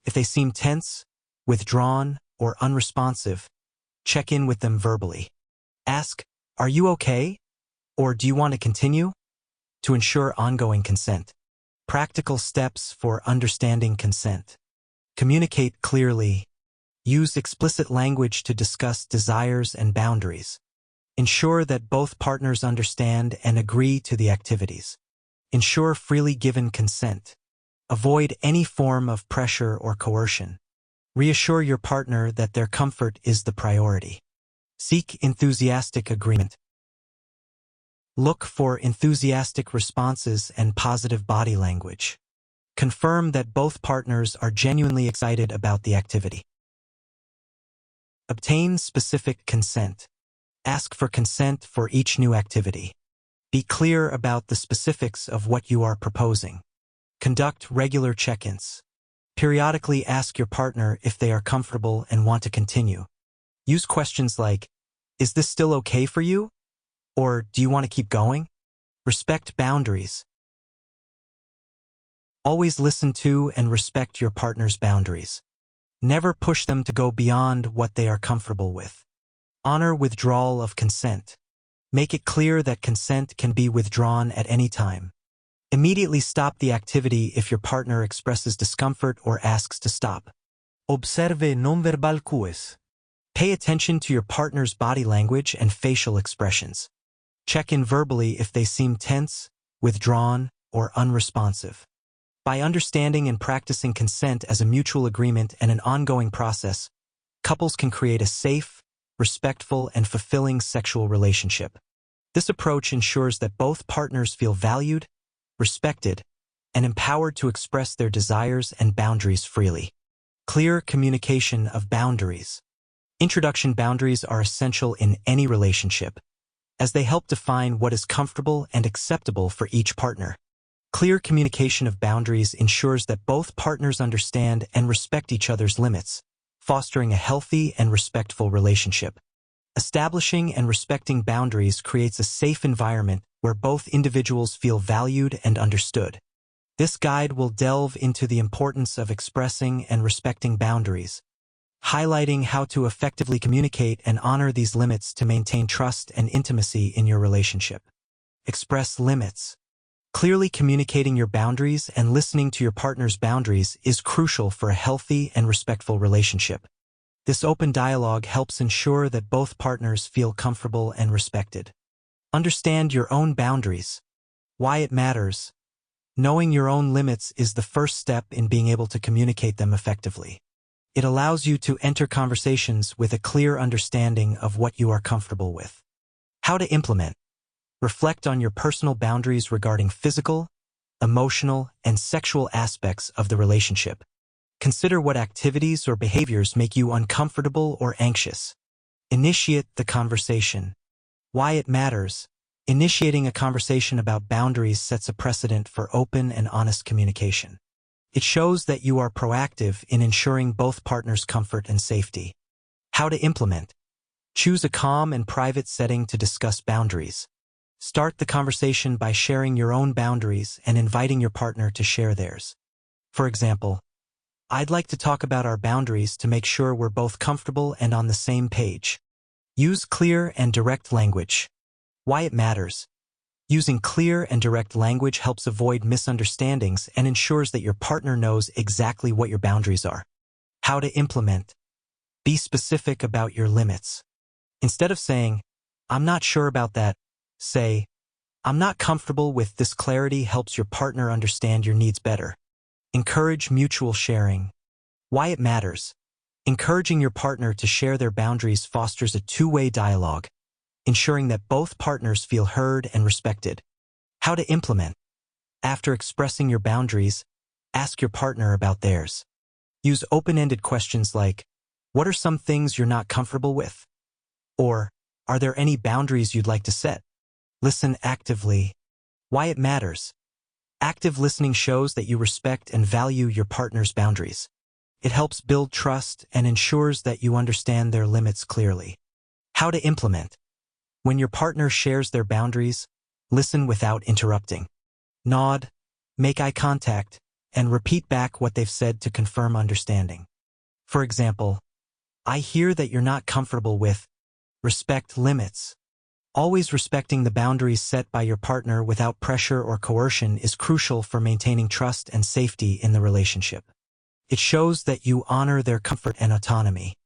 If they seem tense, withdrawn, or unresponsive, check in with them verbally. Ask, are you okay? Or do you want to continue? To ensure ongoing consent. Practical steps for understanding consent. Communicate clearly. Use explicit language to discuss desires and boundaries. Ensure that both partners understand and agree to the activities. Ensure freely given consent. Avoid any form of pressure or coercion. Reassure your partner that their comfort is the priority. Seek enthusiastic agreement. Look for enthusiastic responses and positive body language. Confirm that both partners are genuinely excited about the activity. Obtain specific consent. Ask for consent for each new activity. Be clear about the specifics of what you are proposing. Conduct regular check-ins. Periodically ask your partner if they are comfortable and want to continue. Use questions like, is this still okay for you? Or do you want to keep going? Respect boundaries. Always listen to and respect your partner's boundaries. Never push them to go beyond what they are comfortable with. Honor withdrawal of consent. Make it clear that consent can be withdrawn at any time. Immediately stop the activity if your partner expresses discomfort or asks to stop. Observe nonverbal cues. Pay attention to your partner's body language and facial expressions. Check in verbally if they seem tense, withdrawn, or unresponsive. By understanding and practicing consent as a mutual agreement and an ongoing process, couples can create a safe, respectful, and fulfilling sexual relationship. This approach ensures that both partners feel valued, respected, and empowered to express their desires and boundaries freely. Clear communication of boundaries. Introduction boundaries are essential in any relationship, as they help define what is comfortable and acceptable for each partner. Clear communication of boundaries ensures that both partners understand and respect each other's limits, fostering a healthy and respectful relationship. Establishing and respecting boundaries creates a safe environment where both individuals feel valued and understood. This guide will delve into the importance of expressing and respecting boundaries, highlighting how to effectively communicate and honor these limits to maintain trust and intimacy in your relationship. Express limits. Clearly communicating your boundaries and listening to your partner's boundaries is crucial for a healthy and respectful relationship. This open dialogue helps ensure that both partners feel comfortable and respected. Understand your own boundaries. Why it matters. Knowing your own limits is the first step in being able to communicate them effectively. It allows you to enter conversations with a clear understanding of what you are comfortable with. How to implement. Reflect on your personal boundaries regarding physical, emotional, and sexual aspects of the relationship. Consider what activities or behaviors make you uncomfortable or anxious. Initiate the conversation. Why it matters. Initiating a conversation about boundaries sets a precedent for open and honest communication. It shows that you are proactive in ensuring both partners' comfort and safety. How to implement. Choose a calm and private setting to discuss boundaries. Start the conversation by sharing your own boundaries and inviting your partner to share theirs. For example, I'd like to talk about our boundaries to make sure we're both comfortable and on the same page. Use clear and direct language. Why it matters. Using clear and direct language helps avoid misunderstandings and ensures that your partner knows exactly what your boundaries are. How to implement. Be specific about your limits. Instead of saying, "I'm not sure about that," say, "I'm not comfortable with this." Clarity helps your partner understand your needs better. Encourage mutual sharing. Why it matters. Encouraging your partner to share their boundaries fosters a two-way dialogue, ensuring that both partners feel heard and respected. How to implement. After expressing your boundaries, ask your partner about theirs. Use open-ended questions like, "What are some things you're not comfortable with?" Or, "Are there any boundaries you'd like to set?" Listen actively. Why it matters. Active listening shows that you respect and value your partner's boundaries. It helps build trust and ensures that you understand their limits clearly. How to implement. When your partner shares their boundaries, listen without interrupting. Nod, make eye contact, and repeat back what they've said to confirm understanding. For example, "I hear that you're not comfortable with." Respect limits. Always respecting the boundaries set by your partner without pressure or coercion is crucial for maintaining trust and safety in the relationship. It shows that you honor their comfort and autonomy.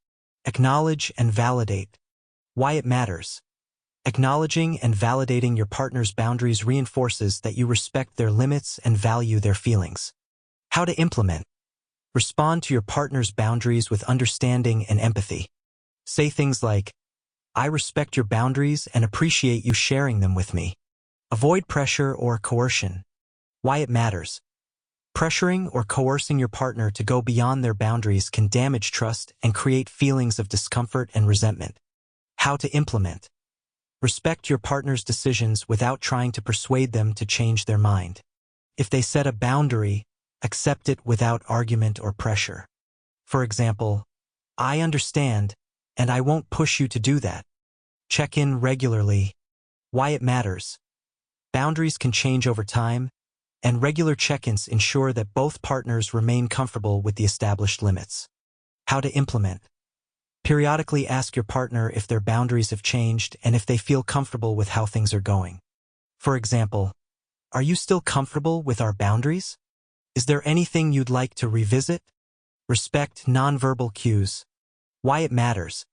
Acknowledge and validate. Why it matters. Acknowledging and validating your partner's boundaries reinforces that you respect their limits and value their feelings. How to implement. Respond to your partner's boundaries with understanding and empathy. Say things like, "I respect your boundaries and appreciate you sharing them with me." Avoid pressure or coercion. Why it matters. Pressuring or coercing your partner to go beyond their boundaries can damage trust and create feelings of discomfort and resentment. How to implement. Respect your partner's decisions without trying to persuade them to change their mind. If they set a boundary, accept it without argument or pressure. For example, "I understand, and I won't push you to do that." Check in regularly. Why it matters. Boundaries can change over time, and regular check-ins ensure that both partners remain comfortable with the established limits. How to implement. Periodically ask your partner if their boundaries have changed and if they feel comfortable with how things are going. For example, "Are you still comfortable with our boundaries? Is there anything you'd like to revisit?" Respect nonverbal cues. Why it matters.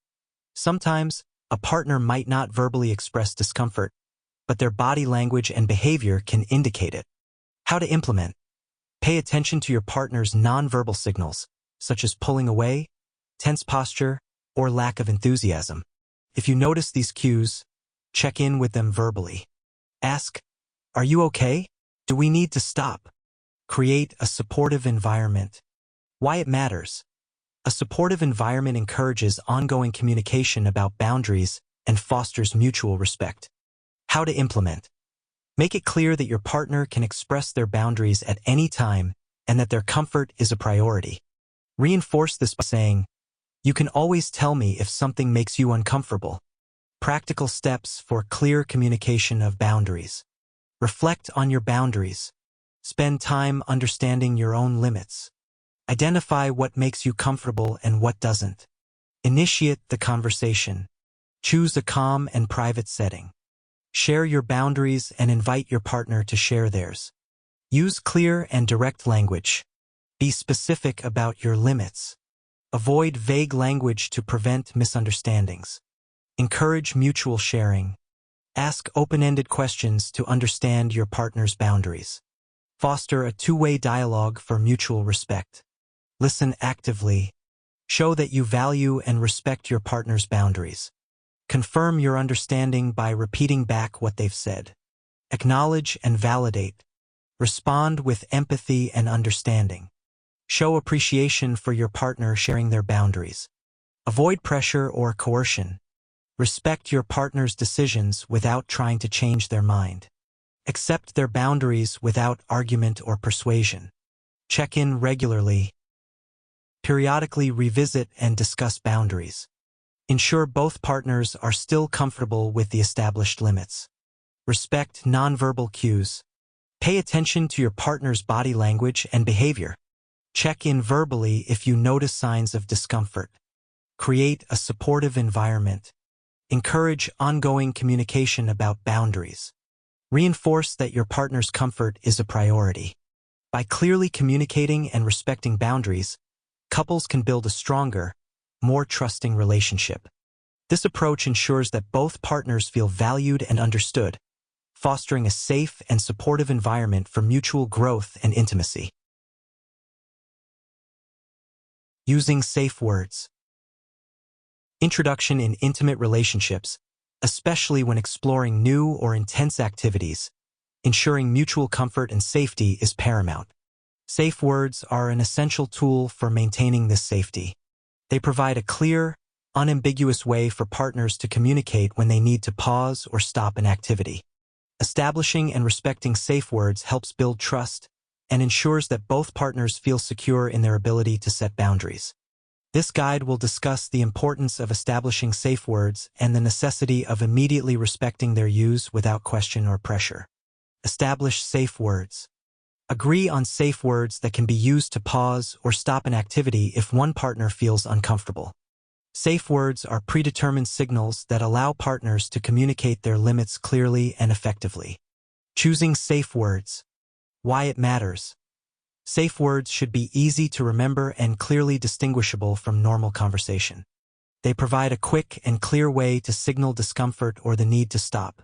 Sometimes, a partner might not verbally express discomfort, but their body language and behavior can indicate it. How to implement. Pay attention to your partner's nonverbal signals, such as pulling away, tense posture, or lack of enthusiasm. If you notice these cues, Check in with them verbally. Ask, "Are you okay? Do we need to stop?" Create a supportive environment. Why it matters. A supportive environment encourages ongoing communication about boundaries and fosters mutual respect. How to implement. Make it clear that your partner can express their boundaries at any time and that their comfort is a priority. Reinforce this by saying, "You can always tell me if something makes you uncomfortable." Practical steps for clear communication of boundaries. Reflect on your boundaries. Spend time understanding your own limits. Identify what makes you comfortable and what doesn't. Initiate the conversation. Choose a calm and private setting. Share your boundaries and invite your partner to share theirs. Use clear and direct language. Be specific about your limits. Avoid vague language to prevent misunderstandings. Encourage mutual sharing. Ask open-ended questions to understand your partner's boundaries. Foster a two-way dialogue for mutual respect. Listen actively. Show that you value and respect your partner's boundaries. Confirm your understanding by repeating back what they've said. Acknowledge and validate. Respond with empathy and understanding. Show appreciation for your partner sharing their boundaries. Avoid pressure or coercion. Respect your partner's decisions without trying to change their mind. Accept their boundaries without argument or persuasion. Check in regularly. Periodically revisit and discuss boundaries. Ensure both partners are still comfortable with the established limits. Respect nonverbal cues. Pay attention to your partner's body language and behavior. Check in verbally if you notice signs of discomfort. Create a supportive environment. Encourage ongoing communication about boundaries. Reinforce that your partner's comfort is a priority. By clearly communicating and respecting boundaries, couples can build a stronger, more trusting relationship. This approach ensures that both partners feel valued and understood, fostering a safe and supportive environment for mutual growth and intimacy. Using safe words. Introduction in intimate relationships, especially when exploring new or intense activities, ensuring mutual comfort and safety is paramount. Safe words are an essential tool for maintaining this safety. They provide a clear, unambiguous way for partners to communicate when they need to pause or stop an activity. Establishing and respecting safe words helps build trust and ensures that both partners feel secure in their ability to set boundaries. This guide will discuss the importance of establishing safe words and the necessity of immediately respecting their use without question or pressure. Establish safe words. Agree on safe words that can be used to pause or stop an activity if one partner feels uncomfortable. Safe words are predetermined signals that allow partners to communicate their limits clearly and effectively. Choosing safe words. Why it matters. Safe words should be easy to remember and clearly distinguishable from normal conversation. They provide a quick and clear way to signal discomfort or the need to stop.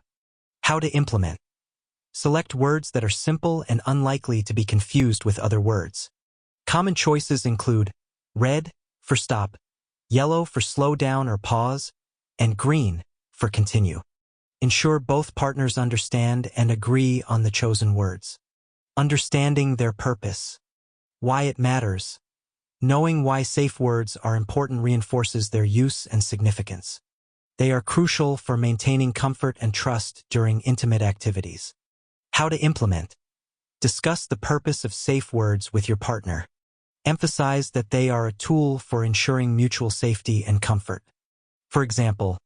How to implement. Select words that are simple and unlikely to be confused with other words. Common choices include red for stop, yellow for slow down or pause, and green for continue. Ensure both partners understand and agree on the chosen words. Understanding their purpose. Why it matters. Knowing why safe words are important reinforces their use and significance. They are crucial for maintaining comfort and trust during intimate activities. How to implement. Discuss the purpose of safe words with your partner. Emphasize that they are a tool for ensuring mutual safety and comfort. For example,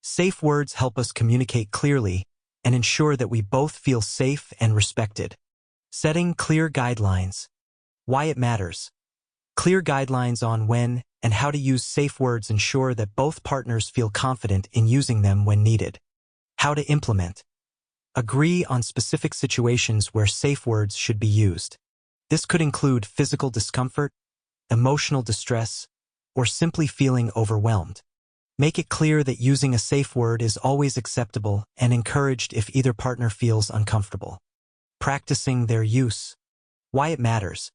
safe words help us communicate clearly and ensure that we both feel safe and respected. Setting clear guidelines. Why it matters. Clear guidelines on when and how to use safe words ensure that both partners feel confident in using them when needed. How to implement. Agree on specific situations where safe words should be used. This could include physical discomfort, emotional distress, or simply feeling overwhelmed. Make it clear that using a safe word is always acceptable and encouraged if either partner feels uncomfortable. Practicing their use. Why it matters.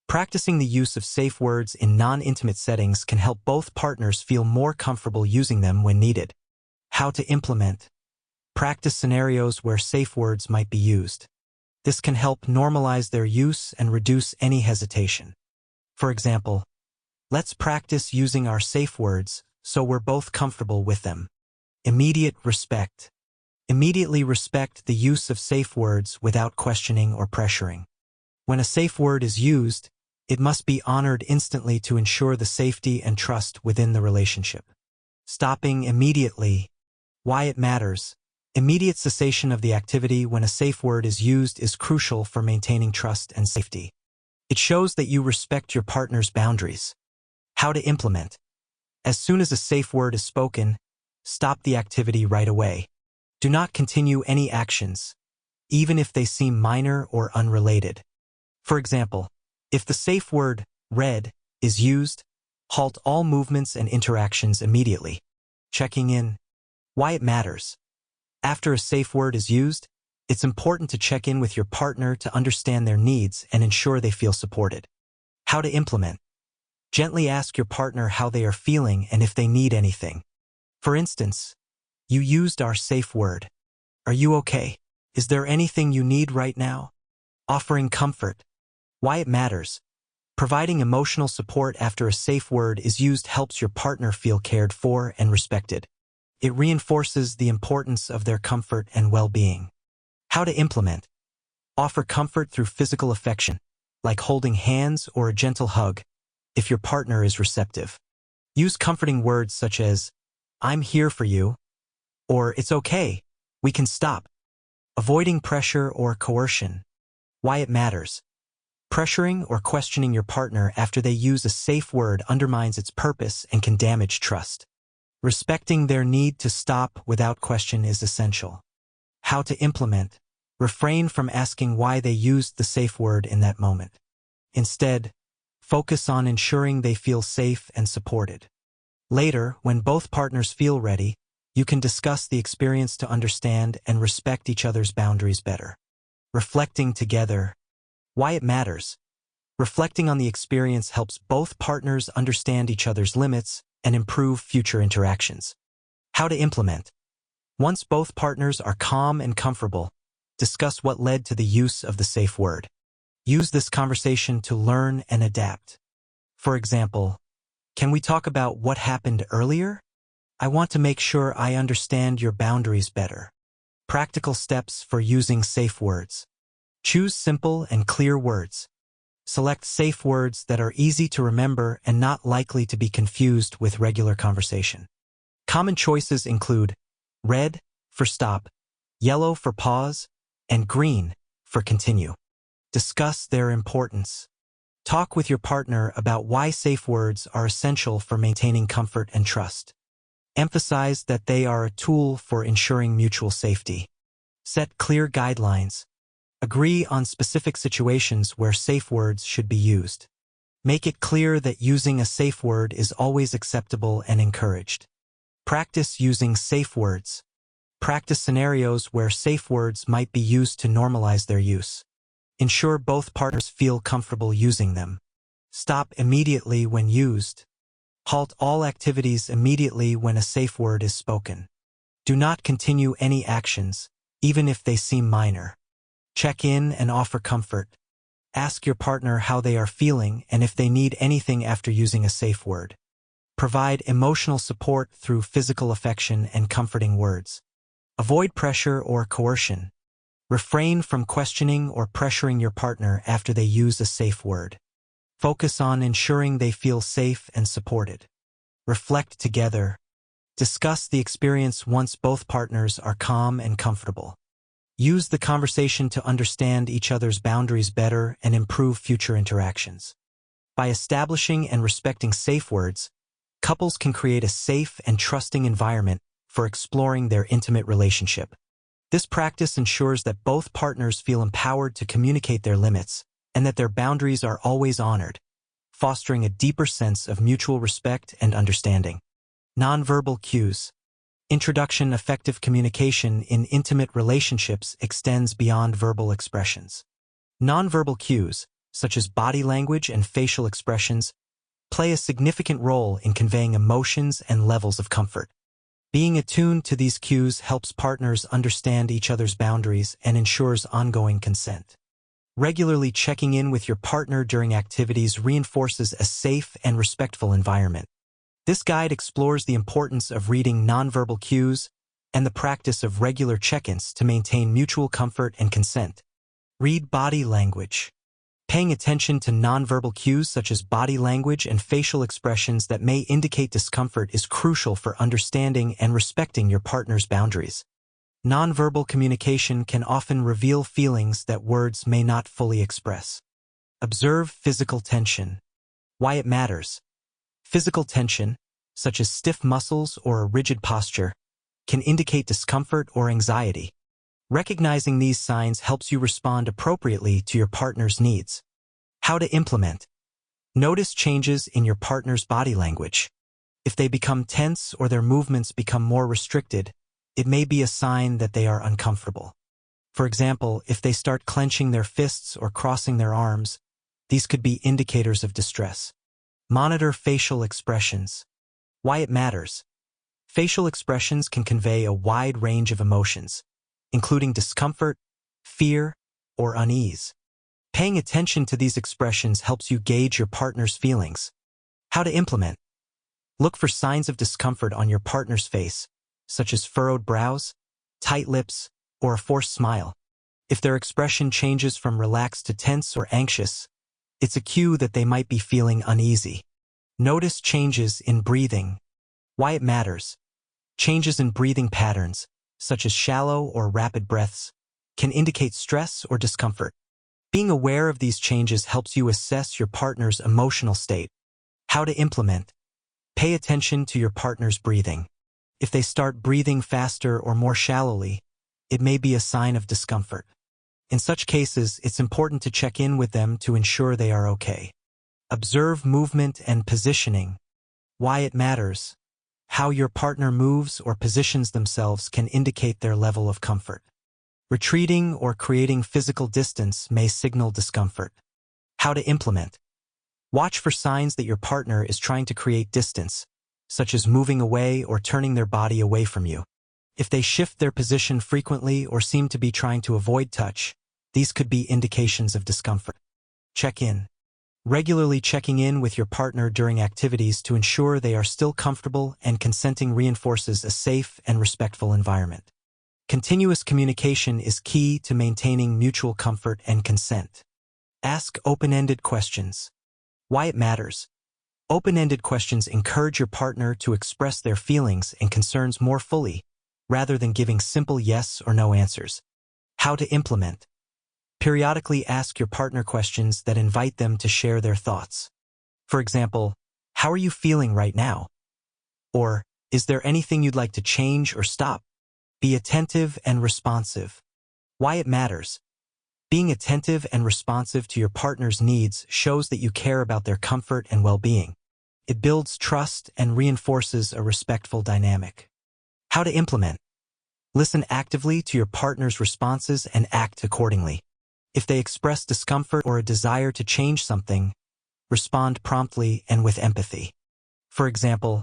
Practicing the use of safe words in non-intimate settings can help both partners feel more comfortable using them when needed. How to implement. Practice scenarios where safe words might be used. This can help normalize their use and reduce any hesitation. For example, let's practice using our safe words so we're both comfortable with them. Immediate respect. Immediately respect the use of safe words without questioning or pressuring. When a safe word is used, it must be honored instantly to ensure the safety and trust within the relationship. Stopping immediately. Why it matters. Immediate cessation of the activity when a safe word is used is crucial for maintaining trust and safety. It shows that you respect your partner's boundaries. How to implement. As soon as a safe word is spoken, stop the activity right away. Do not continue any actions, even if they seem minor or unrelated. For example, if the safe word, read, is used, halt all movements and interactions immediately. Checking in. Why it matters. After a safe word is used, it's important to check in with your partner to understand their needs and ensure they feel supported. How to implement. Gently ask your partner how they are feeling and if they need anything. For instance, you used our safe word. Are you okay? Is there anything you need right now? Offering comfort. Why it matters. Providing emotional support after a safe word is used helps your partner feel cared for and respected. It reinforces the importance of their comfort and well-being. How to implement. Offer comfort through physical affection, like holding hands or a gentle hug, if your partner is receptive. Use comforting words such as, "I'm here for you," or "It's okay, we can stop." Avoiding pressure or coercion. Why it matters. Pressuring or questioning your partner after they use a safe word undermines its purpose and can damage trust. Respecting their need to stop without question is essential. How to implement. Refrain from asking why they used the safe word in that moment. Instead, focus on ensuring they feel safe and supported. Later, when both partners feel ready, you can discuss the experience to understand and respect each other's boundaries better. Reflecting together. Why it matters. Reflecting on the experience helps both partners understand each other's limits and improve future interactions. How to implement. Once both partners are calm and comfortable, discuss what led to the use of the safe word. Use this conversation to learn and adapt. For example, can we talk about what happened earlier? I want to make sure I understand your boundaries better. Practical steps for using safe words. Choose simple and clear words. Select safe words that are easy to remember and not likely to be confused with regular conversation. Common choices include red for stop, yellow for pause, and green for continue. Discuss their importance. Talk with your partner about why safe words are essential for maintaining comfort and trust. Emphasize that they are a tool for ensuring mutual safety. Set clear guidelines. Agree on specific situations where safe words should be used. Make it clear that using a safe word is always acceptable and encouraged. Practice using safe words. Practice scenarios where safe words might be used to normalize their use. Ensure both partners feel comfortable using them. Stop immediately when used. Halt all activities immediately when a safe word is spoken. Do not continue any actions, even if they seem minor. Check in and offer comfort. Ask your partner how they are feeling and if they need anything after using a safe word. Provide emotional support through physical affection and comforting words. Avoid pressure or coercion. Refrain from questioning or pressuring your partner after they use a safe word. Focus on ensuring they feel safe and supported. Reflect together. Discuss the experience once both partners are calm and comfortable. Use the conversation to understand each other's boundaries better and improve future interactions. By establishing and respecting safe words, couples can create a safe and trusting environment for exploring their intimate relationship. This practice ensures that both partners feel empowered to communicate their limits and that their boundaries are always honored, fostering a deeper sense of mutual respect and understanding. Nonverbal cues. Introduction. Effective communication in intimate relationships extends beyond verbal expressions. Nonverbal cues, such as body language and facial expressions, play a significant role in conveying emotions and levels of comfort. Being attuned to these cues helps partners understand each other's boundaries and ensures ongoing consent. Regularly checking in with your partner during activities reinforces a safe and respectful environment. This guide explores the importance of reading nonverbal cues and the practice of regular check-ins to maintain mutual comfort and consent. Read body language. Paying attention to nonverbal cues such as body language and facial expressions that may indicate discomfort is crucial for understanding and respecting your partner's boundaries. Nonverbal communication can often reveal feelings that words may not fully express. Observe physical tension. Why it matters. Physical tension, such as stiff muscles or a rigid posture, can indicate discomfort or anxiety. Recognizing these signs helps you respond appropriately to your partner's needs. How to implement. Notice changes in your partner's body language. If they become tense or their movements become more restricted, it may be a sign that they are uncomfortable. For example, if they start clenching their fists or crossing their arms, these could be indicators of distress. Monitor facial expressions. Why it matters. Facial expressions can convey a wide range of emotions, including discomfort, fear, or unease. Paying attention to these expressions helps you gauge your partner's feelings. How to implement. Look for signs of discomfort on your partner's face, such as furrowed brows, tight lips, or a forced smile. If their expression changes from relaxed to tense or anxious, it's a cue that they might be feeling uneasy. Notice changes in breathing. Why it matters. Changes in breathing patterns, such as shallow or rapid breaths, can indicate stress or discomfort. Being aware of these changes helps you assess your partner's emotional state. How to implement. Pay attention to your partner's breathing. If they start breathing faster or more shallowly, it may be a sign of discomfort. In such cases, it's important to check in with them to ensure they are okay. Observe movement and positioning. Why it matters. How your partner moves or positions themselves can indicate their level of comfort. Retreating or creating physical distance may signal discomfort. How to implement. Watch for signs that your partner is trying to create distance, such as moving away or turning their body away from you. If they shift their position frequently or seem to be trying to avoid touch, these could be indications of discomfort. Check in. Regularly checking in with your partner during activities to ensure they are still comfortable and consenting reinforces a safe and respectful environment. Continuous communication is key to maintaining mutual comfort and consent. Ask open-ended questions. Why it matters. Open-ended questions encourage your partner to express their feelings and concerns more fully, rather than giving simple yes or no answers. How to implement. Periodically ask your partner questions that invite them to share their thoughts. For example, how are you feeling right now? Or, is there anything you'd like to change or stop? Be attentive and responsive. Why it matters. Being attentive and responsive to your partner's needs shows that you care about their comfort and well-being. It builds trust and reinforces a respectful dynamic. How to implement. Listen actively to your partner's responses and act accordingly. If they express discomfort or a desire to change something, respond promptly and with empathy. For example,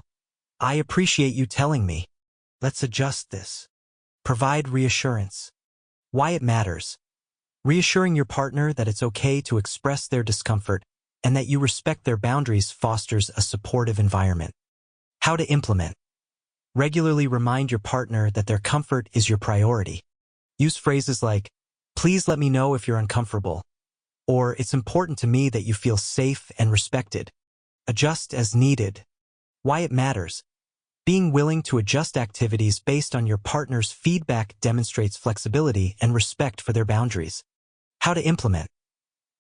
I appreciate you telling me. Let's adjust this. Provide reassurance. Why it matters. Reassuring your partner that it's okay to express their discomfort and that you respect their boundaries fosters a supportive environment. How to implement. Regularly remind your partner that their comfort is your priority. Use phrases like, please let me know if you're uncomfortable, or it's important to me that you feel safe and respected. Adjust as needed. Why it matters. Being willing to adjust activities based on your partner's feedback demonstrates flexibility and respect for their boundaries. How to implement.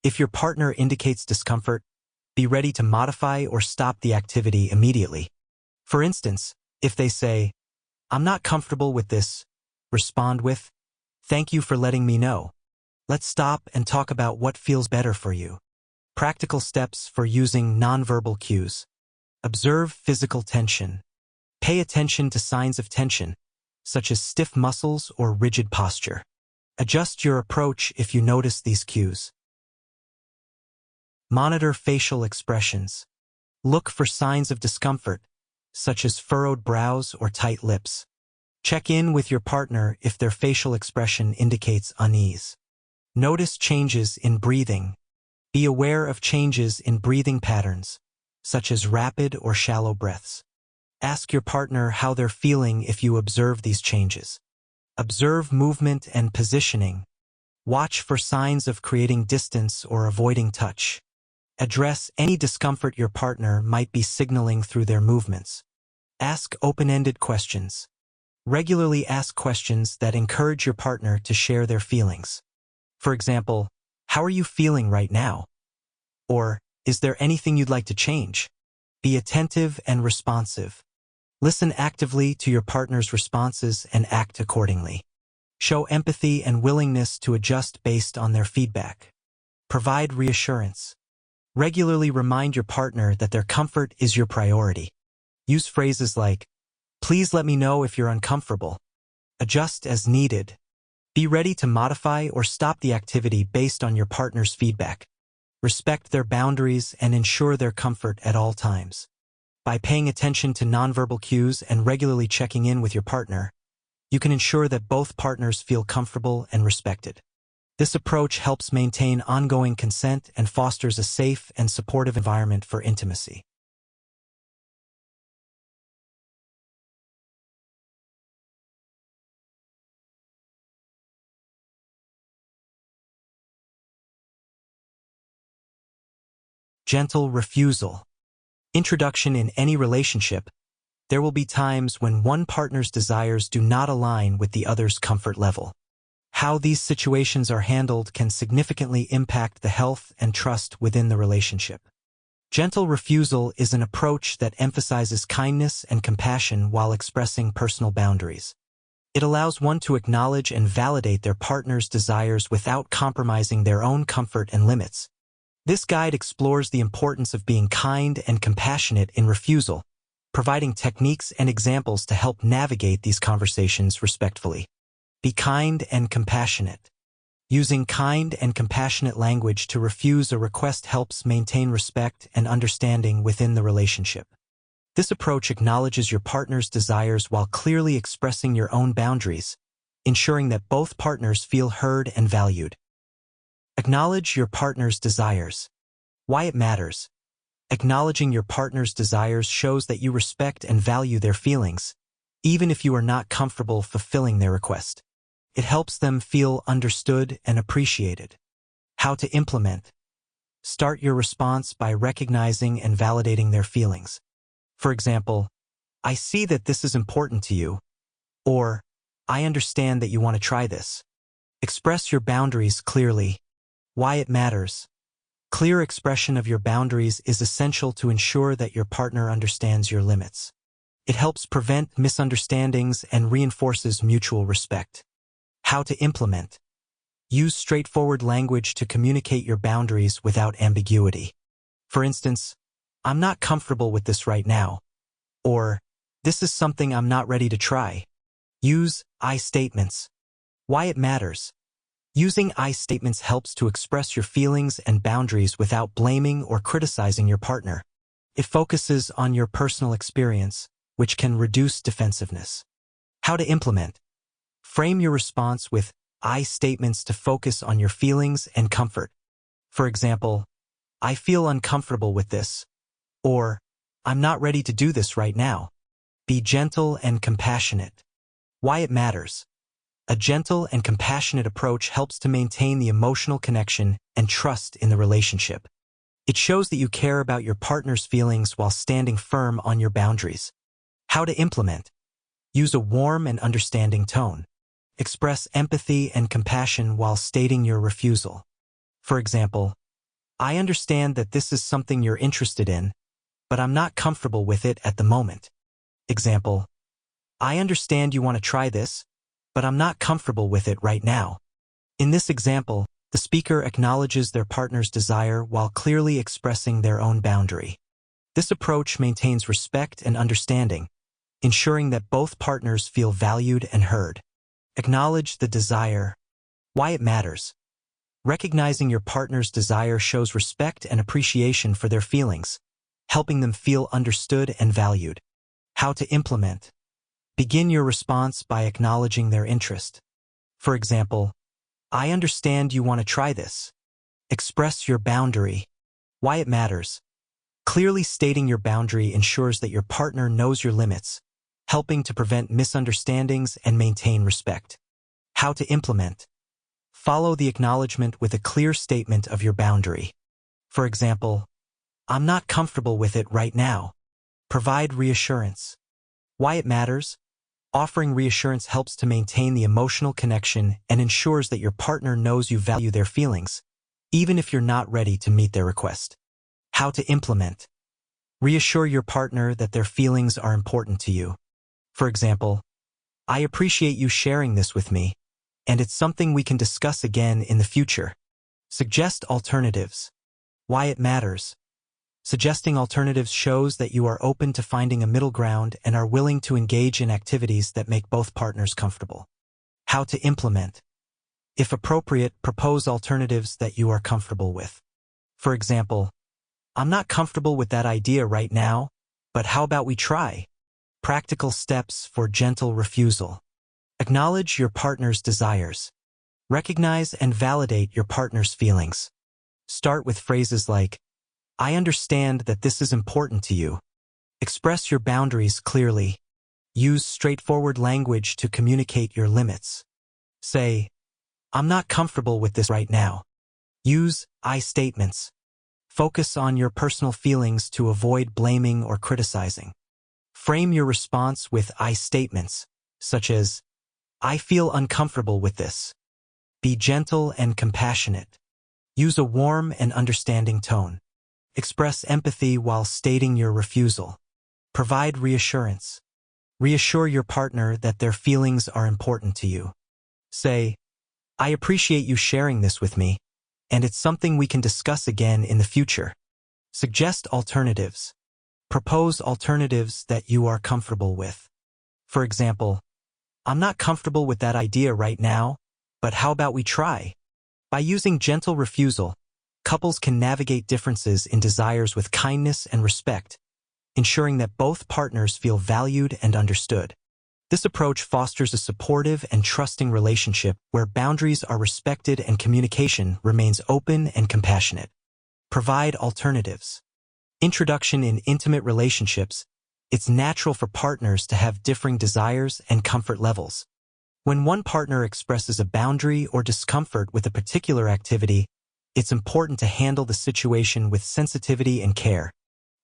If your partner indicates discomfort, be ready to modify or stop the activity immediately. For instance, if they say, I'm not comfortable with this, respond with, thank you for letting me know. Let's stop and talk about what feels better for you. Practical steps for using nonverbal cues. Observe physical tension. Pay attention to signs of tension, such as stiff muscles or rigid posture. Adjust your approach if you notice these cues. Monitor facial expressions. Look for signs of discomfort, such as furrowed brows or tight lips. Check in with your partner if their facial expression indicates unease. Notice changes in breathing. Be aware of changes in breathing patterns, such as rapid or shallow breaths. Ask your partner how they're feeling if you observe these changes. Observe movement and positioning. Watch for signs of creating distance or avoiding touch. Address any discomfort your partner might be signaling through their movements. Ask open-ended questions. Regularly ask questions that encourage your partner to share their feelings. For example, how are you feeling right now? Or, is there anything you'd like to change? Be attentive and responsive. Listen actively to your partner's responses and act accordingly. Show empathy and willingness to adjust based on their feedback. Provide reassurance. Regularly remind your partner that their comfort is your priority. Use phrases like, "Please let me know if you're uncomfortable." Adjust as needed. Be ready to modify or stop the activity based on your partner's feedback. Respect their boundaries and ensure their comfort at all times. By paying attention to nonverbal cues and regularly checking in with your partner, you can ensure that both partners feel comfortable and respected. This approach helps maintain ongoing consent and fosters a safe and supportive environment for intimacy. Gentle refusal. Introduction. In any relationship, there will be times when one partner's desires do not align with the other's comfort level. How these situations are handled can significantly impact the health and trust within the relationship. Gentle refusal is an approach that emphasizes kindness and compassion while expressing personal boundaries. It allows one to acknowledge and validate their partner's desires without compromising their own comfort and limits. This guide explores the importance of being kind and compassionate in refusal, providing techniques and examples to help navigate these conversations respectfully. Be kind and compassionate. Using kind and compassionate language to refuse a request helps maintain respect and understanding within the relationship. This approach acknowledges your partner's desires while clearly expressing your own boundaries, ensuring that both partners feel heard and valued. Acknowledge your partner's desires. Why it matters. Acknowledging your partner's desires shows that you respect and value their feelings, even if you are not comfortable fulfilling their request. It helps them feel understood and appreciated. How to implement. Start your response by recognizing and validating their feelings. For example, "I see that this is important to you," or "I understand that you want to try this." Express your boundaries clearly. Why it matters. Clear expression of your boundaries is essential to ensure that your partner understands your limits. It helps prevent misunderstandings and reinforces mutual respect. How to implement. Use straightforward language to communicate your boundaries without ambiguity. For instance, "I'm not comfortable with this right now," or "This is something I'm not ready to try." Use I statements. Why it matters. Using I statements helps to express your feelings and boundaries without blaming or criticizing your partner. It focuses on your personal experience, which can reduce defensiveness. How to implement. Frame your response with I statements to focus on your feelings and comfort. For example, "I feel uncomfortable with this," or "I'm not ready to do this right now." Be gentle and compassionate. Why it matters. A gentle and compassionate approach helps to maintain the emotional connection and trust in the relationship. It shows that you care about your partner's feelings while standing firm on your boundaries. How to implement. Use a warm and understanding tone. Express empathy and compassion while stating your refusal. For example, "I understand that this is something you're interested in, but I'm not comfortable with it at the moment." Example, "I understand you want to try this, but I'm not comfortable with it right now." In this example, the speaker acknowledges their partner's desire while clearly expressing their own boundary. This approach maintains respect and understanding, ensuring that both partners feel valued and heard. Acknowledge the desire. Why it matters. Recognizing your partner's desire shows respect and appreciation for their feelings, helping them feel understood and valued. How to implement. Begin your response by acknowledging their interest. For example, I understand you want to try this. Express your boundary. Why it matters. Clearly stating your boundary ensures that your partner knows your limits, helping to prevent misunderstandings and maintain respect. How to implement. Follow the acknowledgement with a clear statement of your boundary. For example, I'm not comfortable with it right now. Provide reassurance. Why it matters. Offering reassurance helps to maintain the emotional connection and ensures that your partner knows you value their feelings, even if you're not ready to meet their request. How to implement. Reassure your partner that their feelings are important to you. For example, I appreciate you sharing this with me, and it's something we can discuss again in the future. Suggest alternatives. Why it matters. Suggesting alternatives shows that you are open to finding a middle ground and are willing to engage in activities that make both partners comfortable. How to implement. If appropriate, propose alternatives that you are comfortable with. For example, I'm not comfortable with that idea right now, but how about we try? Practical steps for gentle refusal. Acknowledge your partner's desires. Recognize and validate your partner's feelings. Start with phrases like, I understand that this is important to you. Express your boundaries clearly. Use straightforward language to communicate your limits. Say, I'm not comfortable with this right now. Use I statements. Focus on your personal feelings to avoid blaming or criticizing. Frame your response with I statements, such as, I feel uncomfortable with this. Be gentle and compassionate. Use a warm and understanding tone. Express empathy while stating your refusal. Provide reassurance. Reassure your partner that their feelings are important to you. Say, I appreciate you sharing this with me, and it's something we can discuss again in the future. Suggest alternatives. Propose alternatives that you are comfortable with. For example, I'm not comfortable with that idea right now, but how about we try? By using gentle refusal, couples can navigate differences in desires with kindness and respect, ensuring that both partners feel valued and understood. This approach fosters a supportive and trusting relationship where boundaries are respected and communication remains open and compassionate. Provide alternatives. Introduction in intimate relationships, it's natural for partners to have differing desires and comfort levels. When one partner expresses a boundary or discomfort with a particular activity, it's important to handle the situation with sensitivity and care.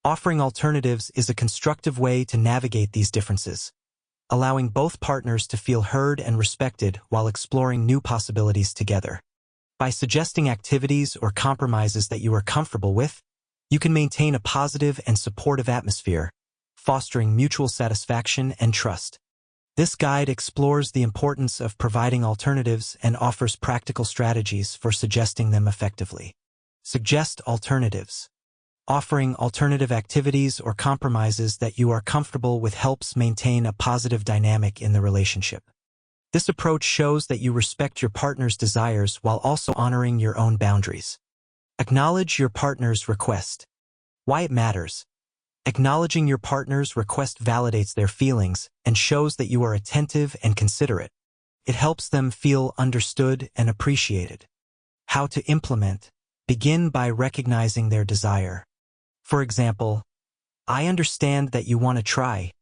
Offering alternatives is a constructive way to navigate these differences, allowing both partners to feel heard and respected while exploring new possibilities together. By suggesting activities or compromises that you are comfortable with, you can maintain a positive and supportive atmosphere, fostering mutual satisfaction and trust. This guide explores the importance of providing alternatives and offers practical strategies for suggesting them effectively. Suggest alternatives. Offering alternative activities or compromises that you are comfortable with helps maintain a positive dynamic in the relationship. This approach shows that you respect your partner's desires while also honoring your own boundaries. Acknowledge your partner's request. Why it matters. Acknowledging your partner's request validates their feelings and shows that you are attentive and considerate. It helps them feel understood and appreciated. How to implement. Begin by recognizing their desire. For example, I understand that you want to try.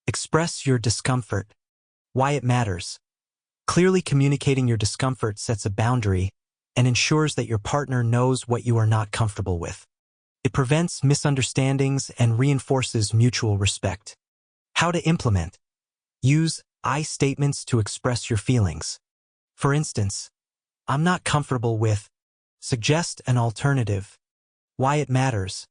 Express your discomfort. Why it matters. Clearly communicating your discomfort sets a boundary and ensures that your partner knows what you are not comfortable with. It prevents misunderstandings and reinforces mutual respect. How to implement. Use I statements to express your feelings. For instance, I'm not comfortable with. Suggest an alternative. Why it matters.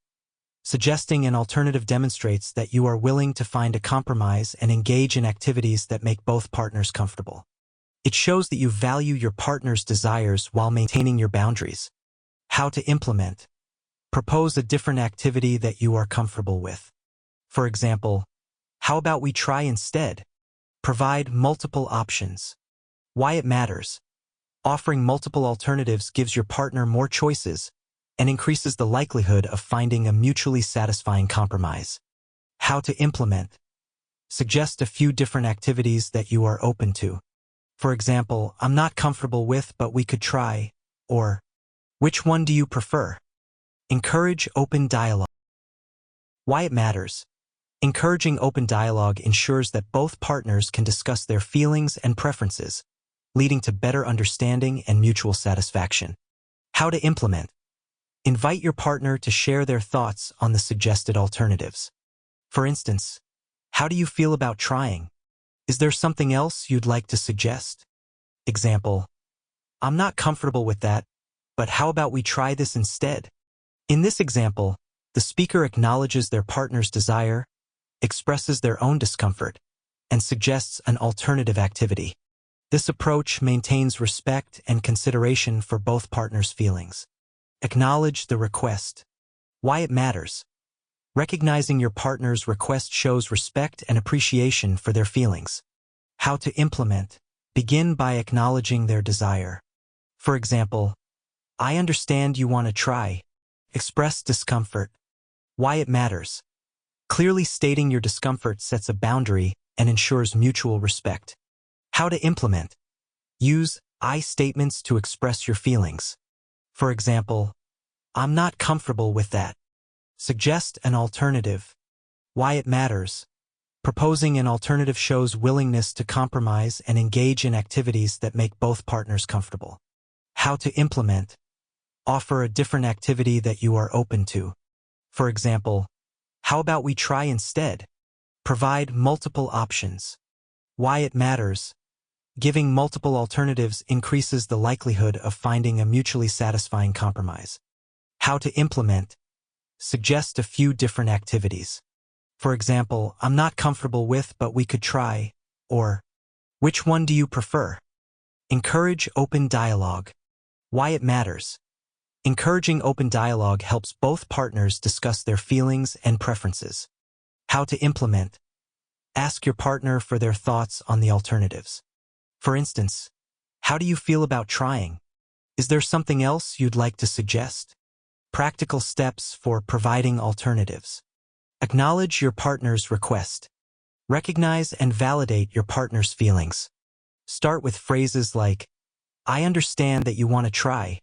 Suggesting an alternative demonstrates that you are willing to find a compromise and engage in activities that make both partners comfortable. It shows that you value your partner's desires while maintaining your boundaries. How to implement. Propose a different activity that you are comfortable with. For example, how about we try instead? Provide multiple options. Why it matters. Offering multiple alternatives gives your partner more choices and increases the likelihood of finding a mutually satisfying compromise. How to implement. Suggest a few different activities that you are open to. For example, I'm not comfortable with, but we could try, or which one do you prefer? Encourage open dialogue. Why it matters. Encouraging open dialogue ensures that both partners can discuss their feelings and preferences, leading to better understanding and mutual satisfaction. How to implement. Invite your partner to share their thoughts on the suggested alternatives. For instance, how do you feel about trying? Is there something else you'd like to suggest? Example, I'm not comfortable with that, but how about we try this instead? In this example, the speaker acknowledges their partner's desire, expresses their own discomfort, and suggests an alternative activity. This approach maintains respect and consideration for both partners' feelings. Acknowledge the request. Why it matters. Recognizing your partner's request shows respect and appreciation for their feelings. How to implement. Begin by acknowledging their desire. For example, I understand you want to try. Express discomfort. Why it matters. Clearly stating your discomfort sets a boundary and ensures mutual respect. How to implement. Use I statements to express your feelings. For example, I'm not comfortable with that. Suggest an alternative. Why it matters. Proposing an alternative shows willingness to compromise and engage in activities that make both partners comfortable. How to implement. Offer a different activity that you are open to. For example, how about we try instead? Provide multiple options. Why it matters. Giving multiple alternatives increases the likelihood of finding a mutually satisfying compromise. How to implement. Suggest a few different activities. For example, I'm not comfortable with, but we could try, or which one do you prefer? Encourage open dialogue. Why it matters. Encouraging open dialogue helps both partners discuss their feelings and preferences. How to implement. Ask your partner for their thoughts on the alternatives. For instance, how do you feel about trying? Is there something else you'd like to suggest? Practical steps for providing alternatives. Acknowledge your partner's request. Recognize and validate your partner's feelings. Start with phrases like, I understand that you want to try.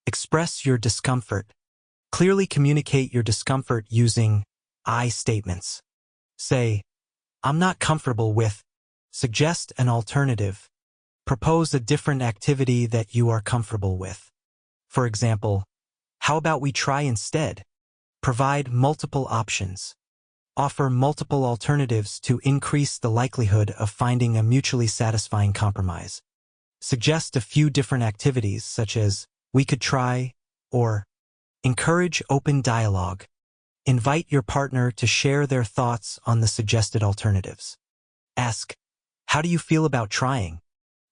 Express your discomfort. Clearly communicate your discomfort using I statements. Say, I'm not comfortable with. Suggest an alternative. Propose a different activity that you are comfortable with. For example, how about we try instead? Provide multiple options. Offer multiple alternatives to increase the likelihood of finding a mutually satisfying compromise. Suggest a few different activities such as, we could try, or encourage open dialogue. Invite your partner to share their thoughts on the suggested alternatives. Ask, how do you feel about trying?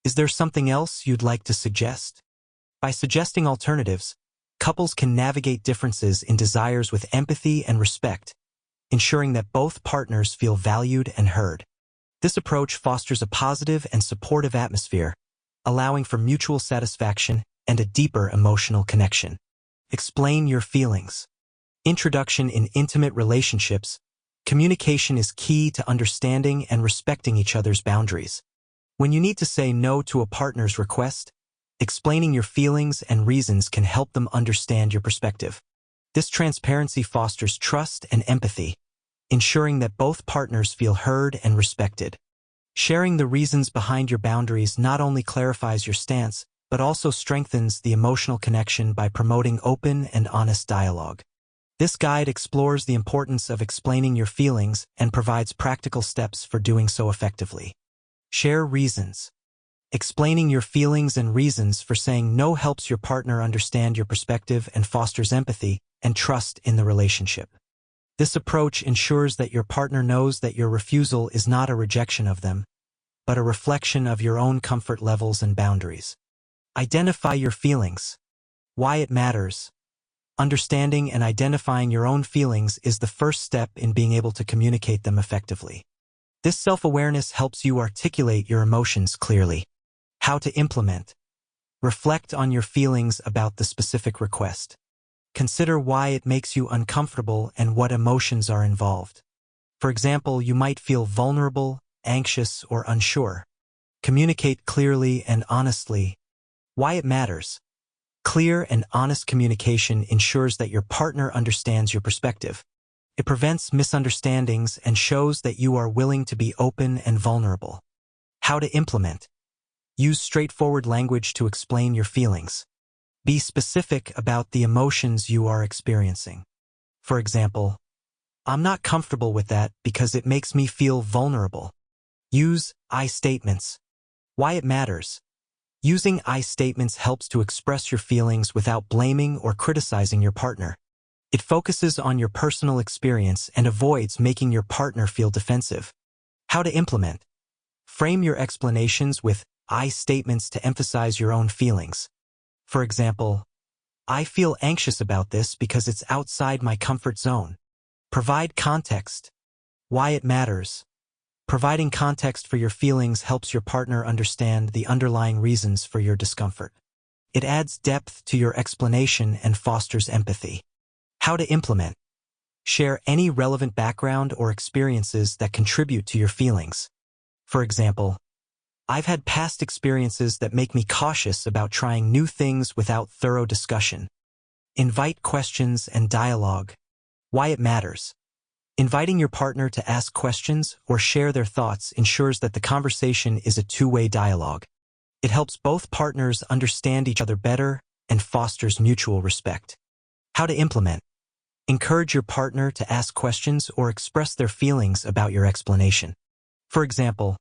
Is there something else you'd like to suggest? By suggesting alternatives, couples can navigate differences in desires with empathy and respect, ensuring that both partners feel valued and heard. This approach fosters a positive and supportive atmosphere, allowing for mutual satisfaction and a deeper emotional connection. Explain your feelings. Introduction in intimate relationships. Communication is key to understanding and respecting each other's boundaries. When you need to say no to a partner's request, explaining your feelings and reasons can help them understand your perspective. This transparency fosters trust and empathy, ensuring that both partners feel heard and respected. Sharing the reasons behind your boundaries not only clarifies your stance, but also strengthens the emotional connection by promoting open and honest dialogue. This guide explores the importance of explaining your feelings and provides practical steps for doing so effectively. Share reasons. Explaining your feelings and reasons for saying no helps your partner understand your perspective and fosters empathy and trust in the relationship. This approach ensures that your partner knows that your refusal is not a rejection of them, but a reflection of your own comfort levels and boundaries. Identify your feelings. Why it matters. Understanding and identifying your own feelings is the first step in being able to communicate them effectively. This self-awareness helps you articulate your emotions clearly. How to implement. Reflect on your feelings about the specific request. Consider why it makes you uncomfortable and what emotions are involved. For example, you might feel vulnerable, anxious, or unsure. Communicate clearly and honestly. Why it matters. Clear and honest communication ensures that your partner understands your perspective. It prevents misunderstandings and shows that you are willing to be open and vulnerable. How to implement. Use straightforward language to explain your feelings. Be specific about the emotions you are experiencing. For example, I'm not comfortable with that because it makes me feel vulnerable. Use I statements. Why it matters. Using I statements helps to express your feelings without blaming or criticizing your partner. It focuses on your personal experience and avoids making your partner feel defensive. How to implement. Frame your explanations with I statements to emphasize your own feelings. For example, I feel anxious about this because it's outside my comfort zone. Provide context. Why it matters. Providing context for your feelings helps your partner understand the underlying reasons for your discomfort. It adds depth to your explanation and fosters empathy. How to implement. Share any relevant background or experiences that contribute to your feelings. For example, I've had past experiences that make me cautious about trying new things without thorough discussion. Invite questions and dialogue. Why it matters. Inviting your partner to ask questions or share their thoughts ensures that the conversation is a two-way dialogue. It helps both partners understand each other better and fosters mutual respect. How to implement. Encourage your partner to ask questions or express their feelings about your explanation. For example,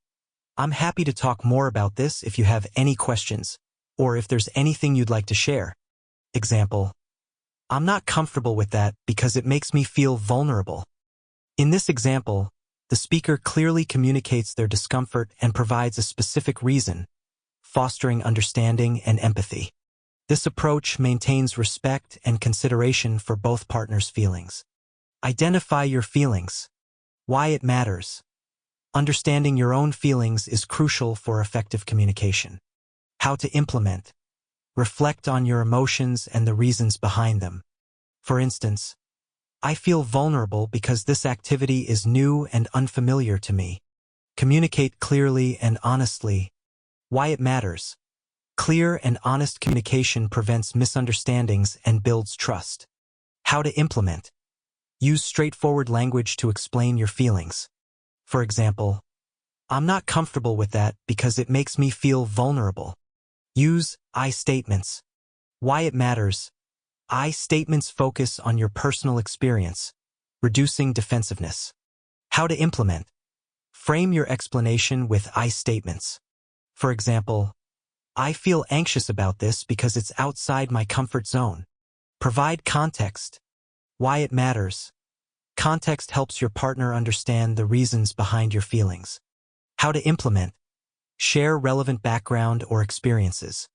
I'm happy to talk more about this if you have any questions, or if there's anything you'd like to share. Example, I'm not comfortable with that because it makes me feel vulnerable. In this example, the speaker clearly communicates their discomfort and provides a specific reason, fostering understanding and empathy. This approach maintains respect and consideration for both partners' feelings. Identify your feelings. Why it matters. Understanding your own feelings is crucial for effective communication. How to implement. Reflect on your emotions and the reasons behind them. For instance, I feel vulnerable because this activity is new and unfamiliar to me. Communicate clearly and honestly. Why it matters. Clear and honest communication prevents misunderstandings and builds trust. How to implement. Use straightforward language to explain your feelings. For example, I'm not comfortable with that because it makes me feel vulnerable. Use I statements. Why it matters. I statements focus on your personal experience, reducing defensiveness. How to implement. Frame your explanation with I statements. For example, I feel anxious about this because it's outside my comfort zone. Provide context. Why it matters. Context helps your partner understand the reasons behind your feelings. How to implement. Share relevant background or experiences.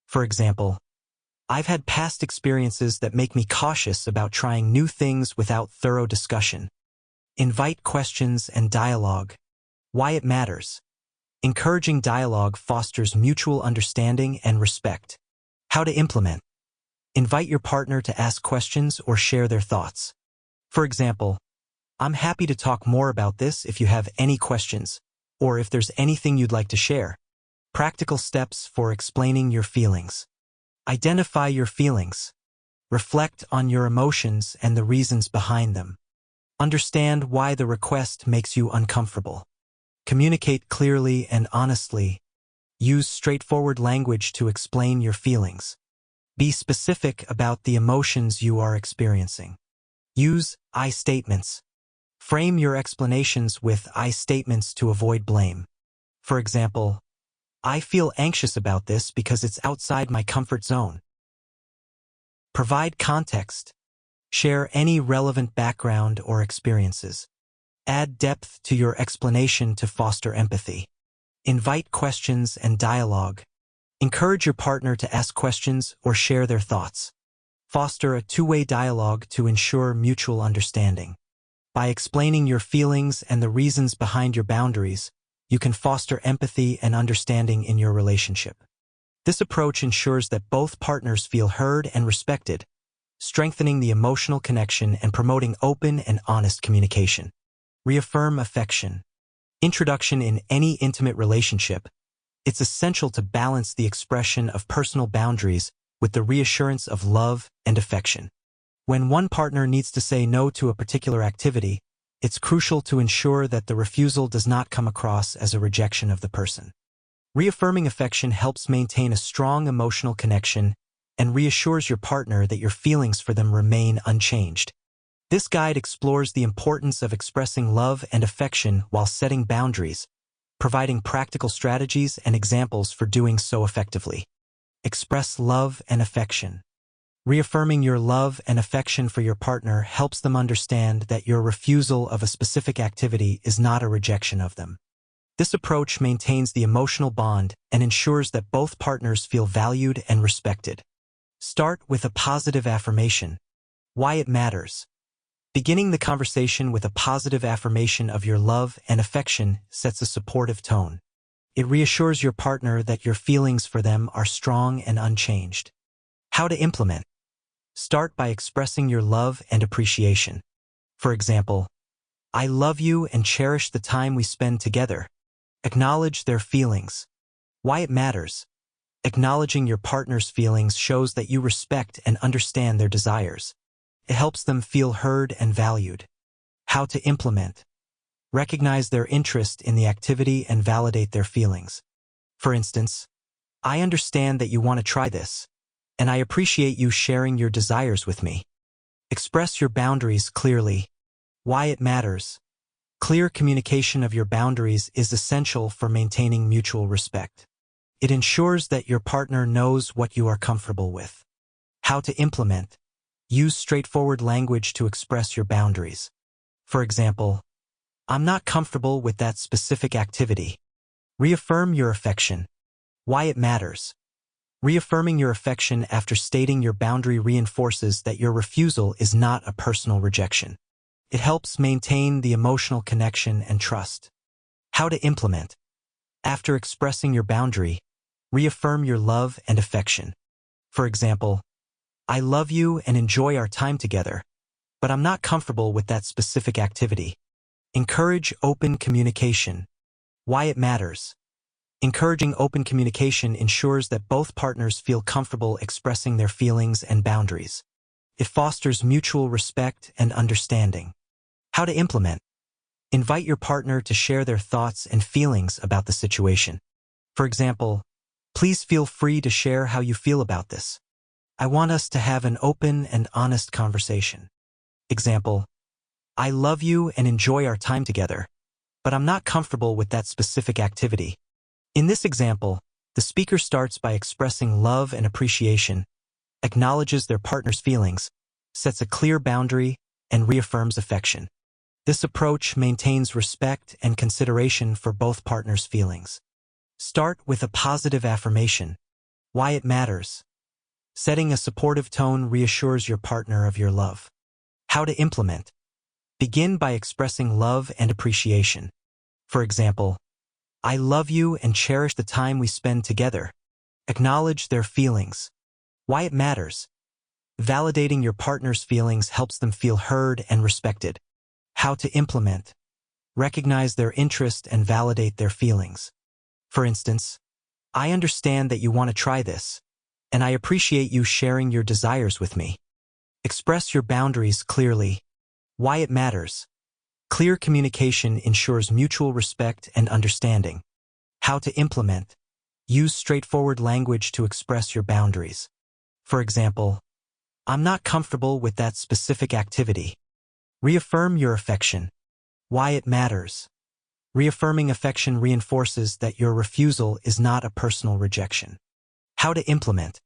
For example, I've had past experiences that make me cautious about trying new things without thorough discussion. Invite questions and dialogue. Why it matters. Encouraging dialogue fosters mutual understanding and respect. How to implement. Invite your partner to ask questions or share their thoughts. For example, I'm happy to talk more about this if you have any questions, or if there's anything you'd like to share. Practical steps for explaining your feelings. Identify your feelings. Reflect on your emotions and the reasons behind them. Understand why the request makes you uncomfortable. Communicate clearly and honestly. Use straightforward language to explain your feelings. Be specific about the emotions you are experiencing. Use I statements. Frame your explanations with I statements to avoid blame. For example, I feel anxious about this because it's outside my comfort zone. Provide context. Share any relevant background or experiences. Add depth to your explanation to foster empathy. Invite questions and dialogue. Encourage your partner to ask questions or share their thoughts. Foster a two-way dialogue to ensure mutual understanding. By explaining your feelings and the reasons behind your boundaries, you can foster empathy and understanding in your relationship. This approach ensures that both partners feel heard and respected, strengthening the emotional connection and promoting open and honest communication. Reaffirm affection. Introduction in any intimate relationship. It's essential to balance the expression of personal boundaries with the reassurance of love and affection. When one partner needs to say no to a particular activity, it's crucial to ensure that the refusal does not come across as a rejection of the person. Reaffirming affection helps maintain a strong emotional connection and reassures your partner that your feelings for them remain unchanged. This guide explores the importance of expressing love and affection while setting boundaries, providing practical strategies and examples for doing so effectively. Express love and affection. Reaffirming your love and affection for your partner helps them understand that your refusal of a specific activity is not a rejection of them. This approach maintains the emotional bond and ensures that both partners feel valued and respected. Start with a positive affirmation. Why it matters. Beginning the conversation with a positive affirmation of your love and affection sets a supportive tone. It reassures your partner that your feelings for them are strong and unchanged. How to implement. Start by expressing your love and appreciation. For example, I love you and cherish the time we spend together. Acknowledge their feelings. Why it matters. Acknowledging your partner's feelings shows that you respect and understand their desires. It helps them feel heard and valued. How to implement. Recognize their interest in the activity and validate their feelings. For instance, I understand that you want to try this, and I appreciate you sharing your desires with me. Express your boundaries clearly. Why it matters. Clear communication of your boundaries is essential for maintaining mutual respect. It ensures that your partner knows what you are comfortable with. How to implement. Use straightforward language to express your boundaries. For example, I'm not comfortable with that specific activity. Reaffirm your affection. Why it matters. Reaffirming your affection after stating your boundary reinforces that your refusal is not a personal rejection. It helps maintain the emotional connection and trust. How to implement. After expressing your boundary, reaffirm your love and affection. For example, I love you and enjoy our time together, but I'm not comfortable with that specific activity. Encourage open communication. Why it matters. Encouraging open communication ensures that both partners feel comfortable expressing their feelings and boundaries. It fosters mutual respect and understanding. How to implement. Invite your partner to share their thoughts and feelings about the situation. For example, please feel free to share how you feel about this. I want us to have an open and honest conversation. Example, I love you and enjoy our time together, but I'm not comfortable with that specific activity. In this example, the speaker starts by expressing love and appreciation, acknowledges their partner's feelings, sets a clear boundary, and reaffirms affection. This approach maintains respect and consideration for both partners' feelings. Start with a positive affirmation. Why it matters. Setting a supportive tone reassures your partner of your love. How to implement. Begin by expressing love and appreciation. For example, I love you and cherish the time we spend together. Acknowledge their feelings. Why it matters. Validating your partner's feelings helps them feel heard and respected. How to implement. Recognize their interest and validate their feelings. For instance, I understand that you want to try this, and I appreciate you sharing your desires with me. Express your boundaries clearly. Why it matters. Clear communication ensures mutual respect and understanding. How to implement. Use straightforward language to express your boundaries. For example, I'm not comfortable with that specific activity. Reaffirm your affection. Why it matters. Reaffirming affection reinforces that your refusal is not a personal rejection. How to implement.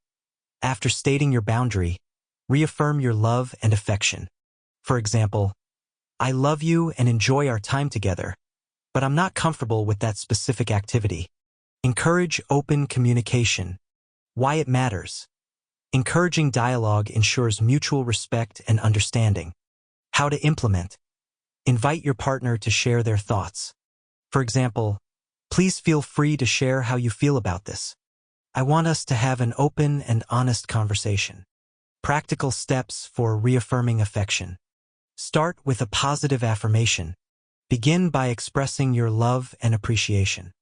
After stating your boundary, reaffirm your love and affection. For example, I love you and enjoy our time together, but I'm not comfortable with that specific activity. Encourage open communication. Why it matters. Encouraging dialogue ensures mutual respect and understanding. How to implement. Invite your partner to share their thoughts. For example, please feel free to share how you feel about this. I want us to have an open and honest conversation. Practical steps for reaffirming affection. Start with a positive affirmation. Begin by expressing your love and appreciation.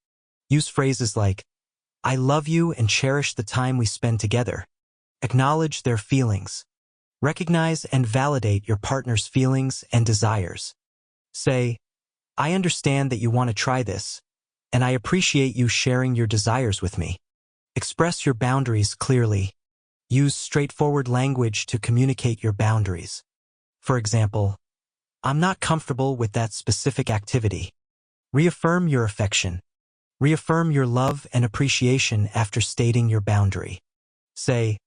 Use phrases like, "I love you and cherish the time we spend together." Acknowledge their feelings. Recognize and validate your partner's feelings and desires. Say, "I understand that you want to try this, and I appreciate you sharing your desires with me." Express your boundaries clearly. Use straightforward language to communicate your boundaries. For example, "I'm not comfortable with that specific activity." Reaffirm your affection. Reaffirm your love and appreciation after stating your boundary. Say,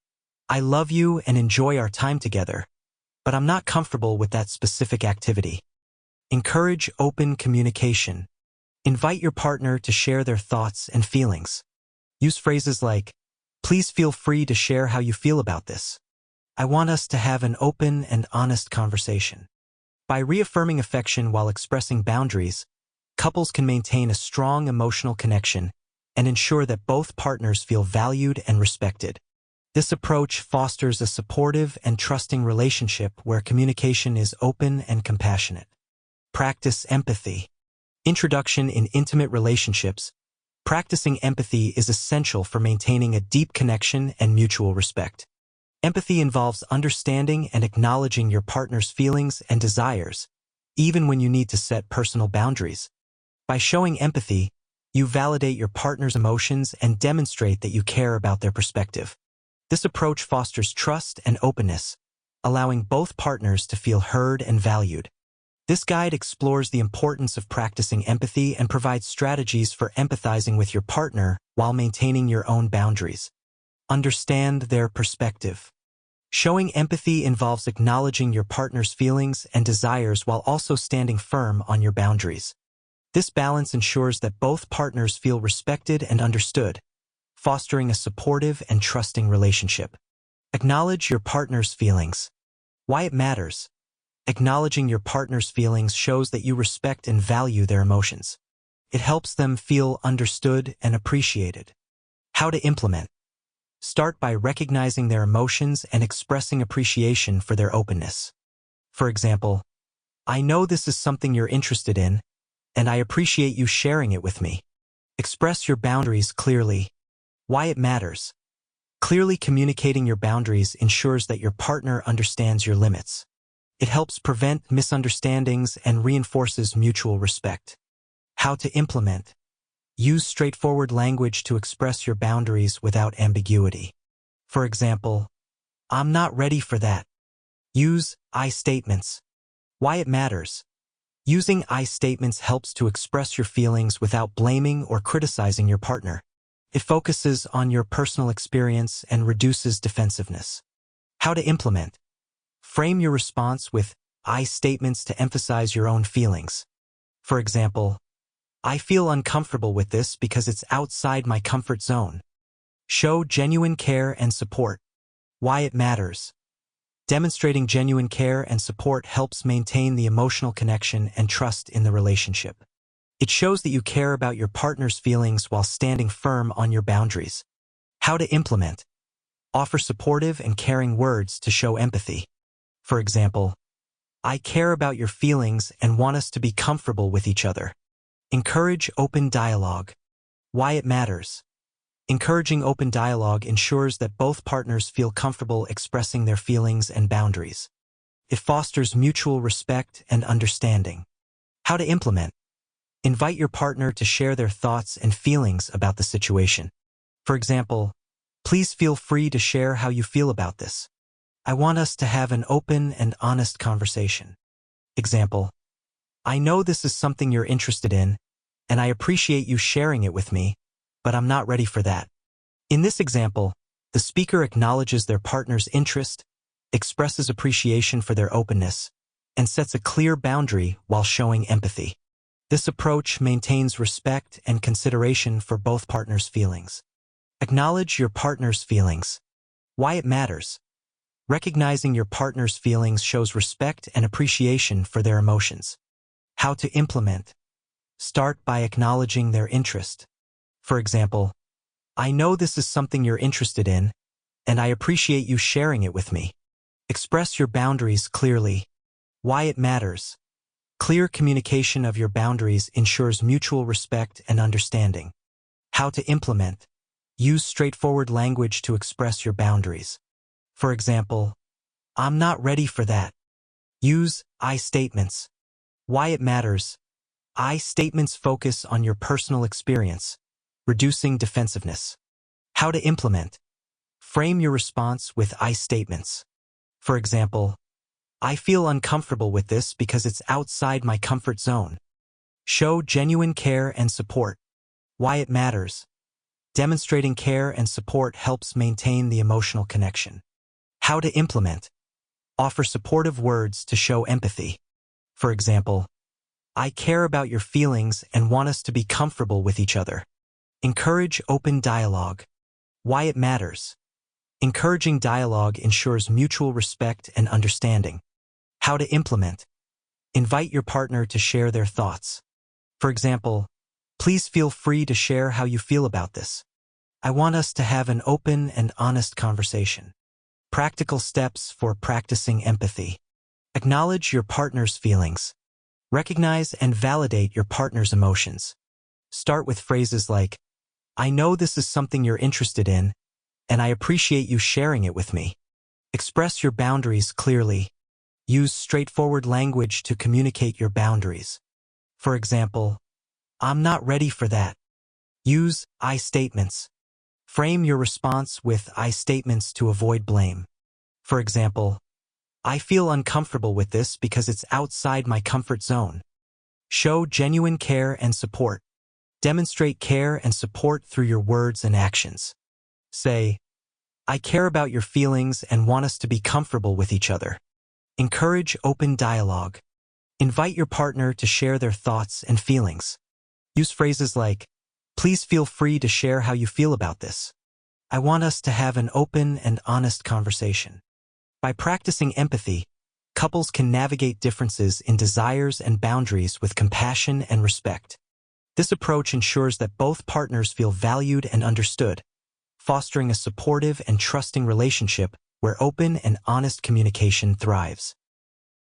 "I love you and enjoy our time together, but I'm not comfortable with that specific activity." Encourage open communication. Invite your partner to share their thoughts and feelings. Use phrases like, "Please feel free to share how you feel about this. I want us to have an open and honest conversation." By reaffirming affection while expressing boundaries, couples can maintain a strong emotional connection and ensure that both partners feel valued and respected. This approach fosters a supportive and trusting relationship where communication is open and compassionate. Practice empathy. Introduction in intimate relationships. Practicing empathy is essential for maintaining a deep connection and mutual respect. Empathy involves understanding and acknowledging your partner's feelings and desires, even when you need to set personal boundaries. By showing empathy, you validate your partner's emotions and demonstrate that you care about their perspective. This approach fosters trust and openness, allowing both partners to feel heard and valued. This guide explores the importance of practicing empathy and provides strategies for empathizing with your partner while maintaining your own boundaries. Understand their perspective. Showing empathy involves acknowledging your partner's feelings and desires while also standing firm on your boundaries. This balance ensures that both partners feel respected and understood, fostering a supportive and trusting relationship. Acknowledge your partner's feelings. Why it matters. Acknowledging your partner's feelings shows that you respect and value their emotions. It helps them feel understood and appreciated. How to implement. Start by recognizing their emotions and expressing appreciation for their openness. For example, "I know this is something you're interested in, and I appreciate you sharing it with me." Express your boundaries clearly. Why it matters. Clearly communicating your boundaries ensures that your partner understands your limits. It helps prevent misunderstandings and reinforces mutual respect. How to implement. Use straightforward language to express your boundaries without ambiguity. For example, "I'm not ready for that." Use "I" statements. Why it matters. Using "I" statements helps to express your feelings without blaming or criticizing your partner. It focuses on your personal experience and reduces defensiveness. How to implement. Frame your response with "I" statements to emphasize your own feelings. For example, "I feel uncomfortable with this because it's outside my comfort zone." Show genuine care and support. Why it matters. Demonstrating genuine care and support helps maintain the emotional connection and trust in the relationship. It shows that you care about your partner's feelings while standing firm on your boundaries. How to implement. Offer supportive and caring words to show empathy. For example, "I care about your feelings and want us to be comfortable with each other." Encourage open dialogue. Why it matters. Encouraging open dialogue ensures that both partners feel comfortable expressing their feelings and boundaries. It fosters mutual respect and understanding. How to implement. Invite your partner to share their thoughts and feelings about the situation. For example, "Please feel free to share how you feel about this. I want us to have an open and honest conversation." Example, "I know this is something you're interested in, and I appreciate you sharing it with me, but I'm not ready for that." In this example, the speaker acknowledges their partner's interest, expresses appreciation for their openness, and sets a clear boundary while showing empathy. This approach maintains respect and consideration for both partners' feelings. Acknowledge your partner's feelings. Why it matters. Recognizing your partner's feelings shows respect and appreciation for their emotions. How to implement. Start by acknowledging their interest. For example, "I know this is something you're interested in, and I appreciate you sharing it with me." Express your boundaries clearly. Why it matters. Clear communication of your boundaries ensures mutual respect and understanding. How to implement. Use straightforward language to express your boundaries. For example, I'm not ready for that. Use I statements. Why it matters. I statements focus on your personal experience, reducing defensiveness. How to implement. Frame your response with I statements. For example, I feel uncomfortable with this because it's outside my comfort zone. Show genuine care and support. Why it matters. Demonstrating care and support helps maintain the emotional connection. How to implement. Offer supportive words to show empathy. For example, I care about your feelings and want us to be comfortable with each other. Encourage open dialogue. Why it matters. Encouraging dialogue ensures mutual respect and understanding. How to implement. Invite your partner to share their thoughts. For example, please feel free to share how you feel about this. I want us to have an open and honest conversation. Practical steps for practicing empathy. Acknowledge your partner's feelings. Recognize and validate your partner's emotions. Start with phrases like, I know this is something you're interested in, and I appreciate you sharing it with me. Express your boundaries clearly. Use straightforward language to communicate your boundaries. For example, I'm not ready for that. Use I statements. Frame your response with I statements to avoid blame. For example, I feel uncomfortable with this because it's outside my comfort zone. Show genuine care and support. Demonstrate care and support through your words and actions. Say, I care about your feelings and want us to be comfortable with each other. Encourage open dialogue. Invite your partner to share their thoughts and feelings. Use phrases like, please feel free to share how you feel about this. I want us to have an open and honest conversation. By practicing empathy, couples can navigate differences in desires and boundaries with compassion and respect. This approach ensures that both partners feel valued and understood, fostering a supportive and trusting relationship where open and honest communication thrives.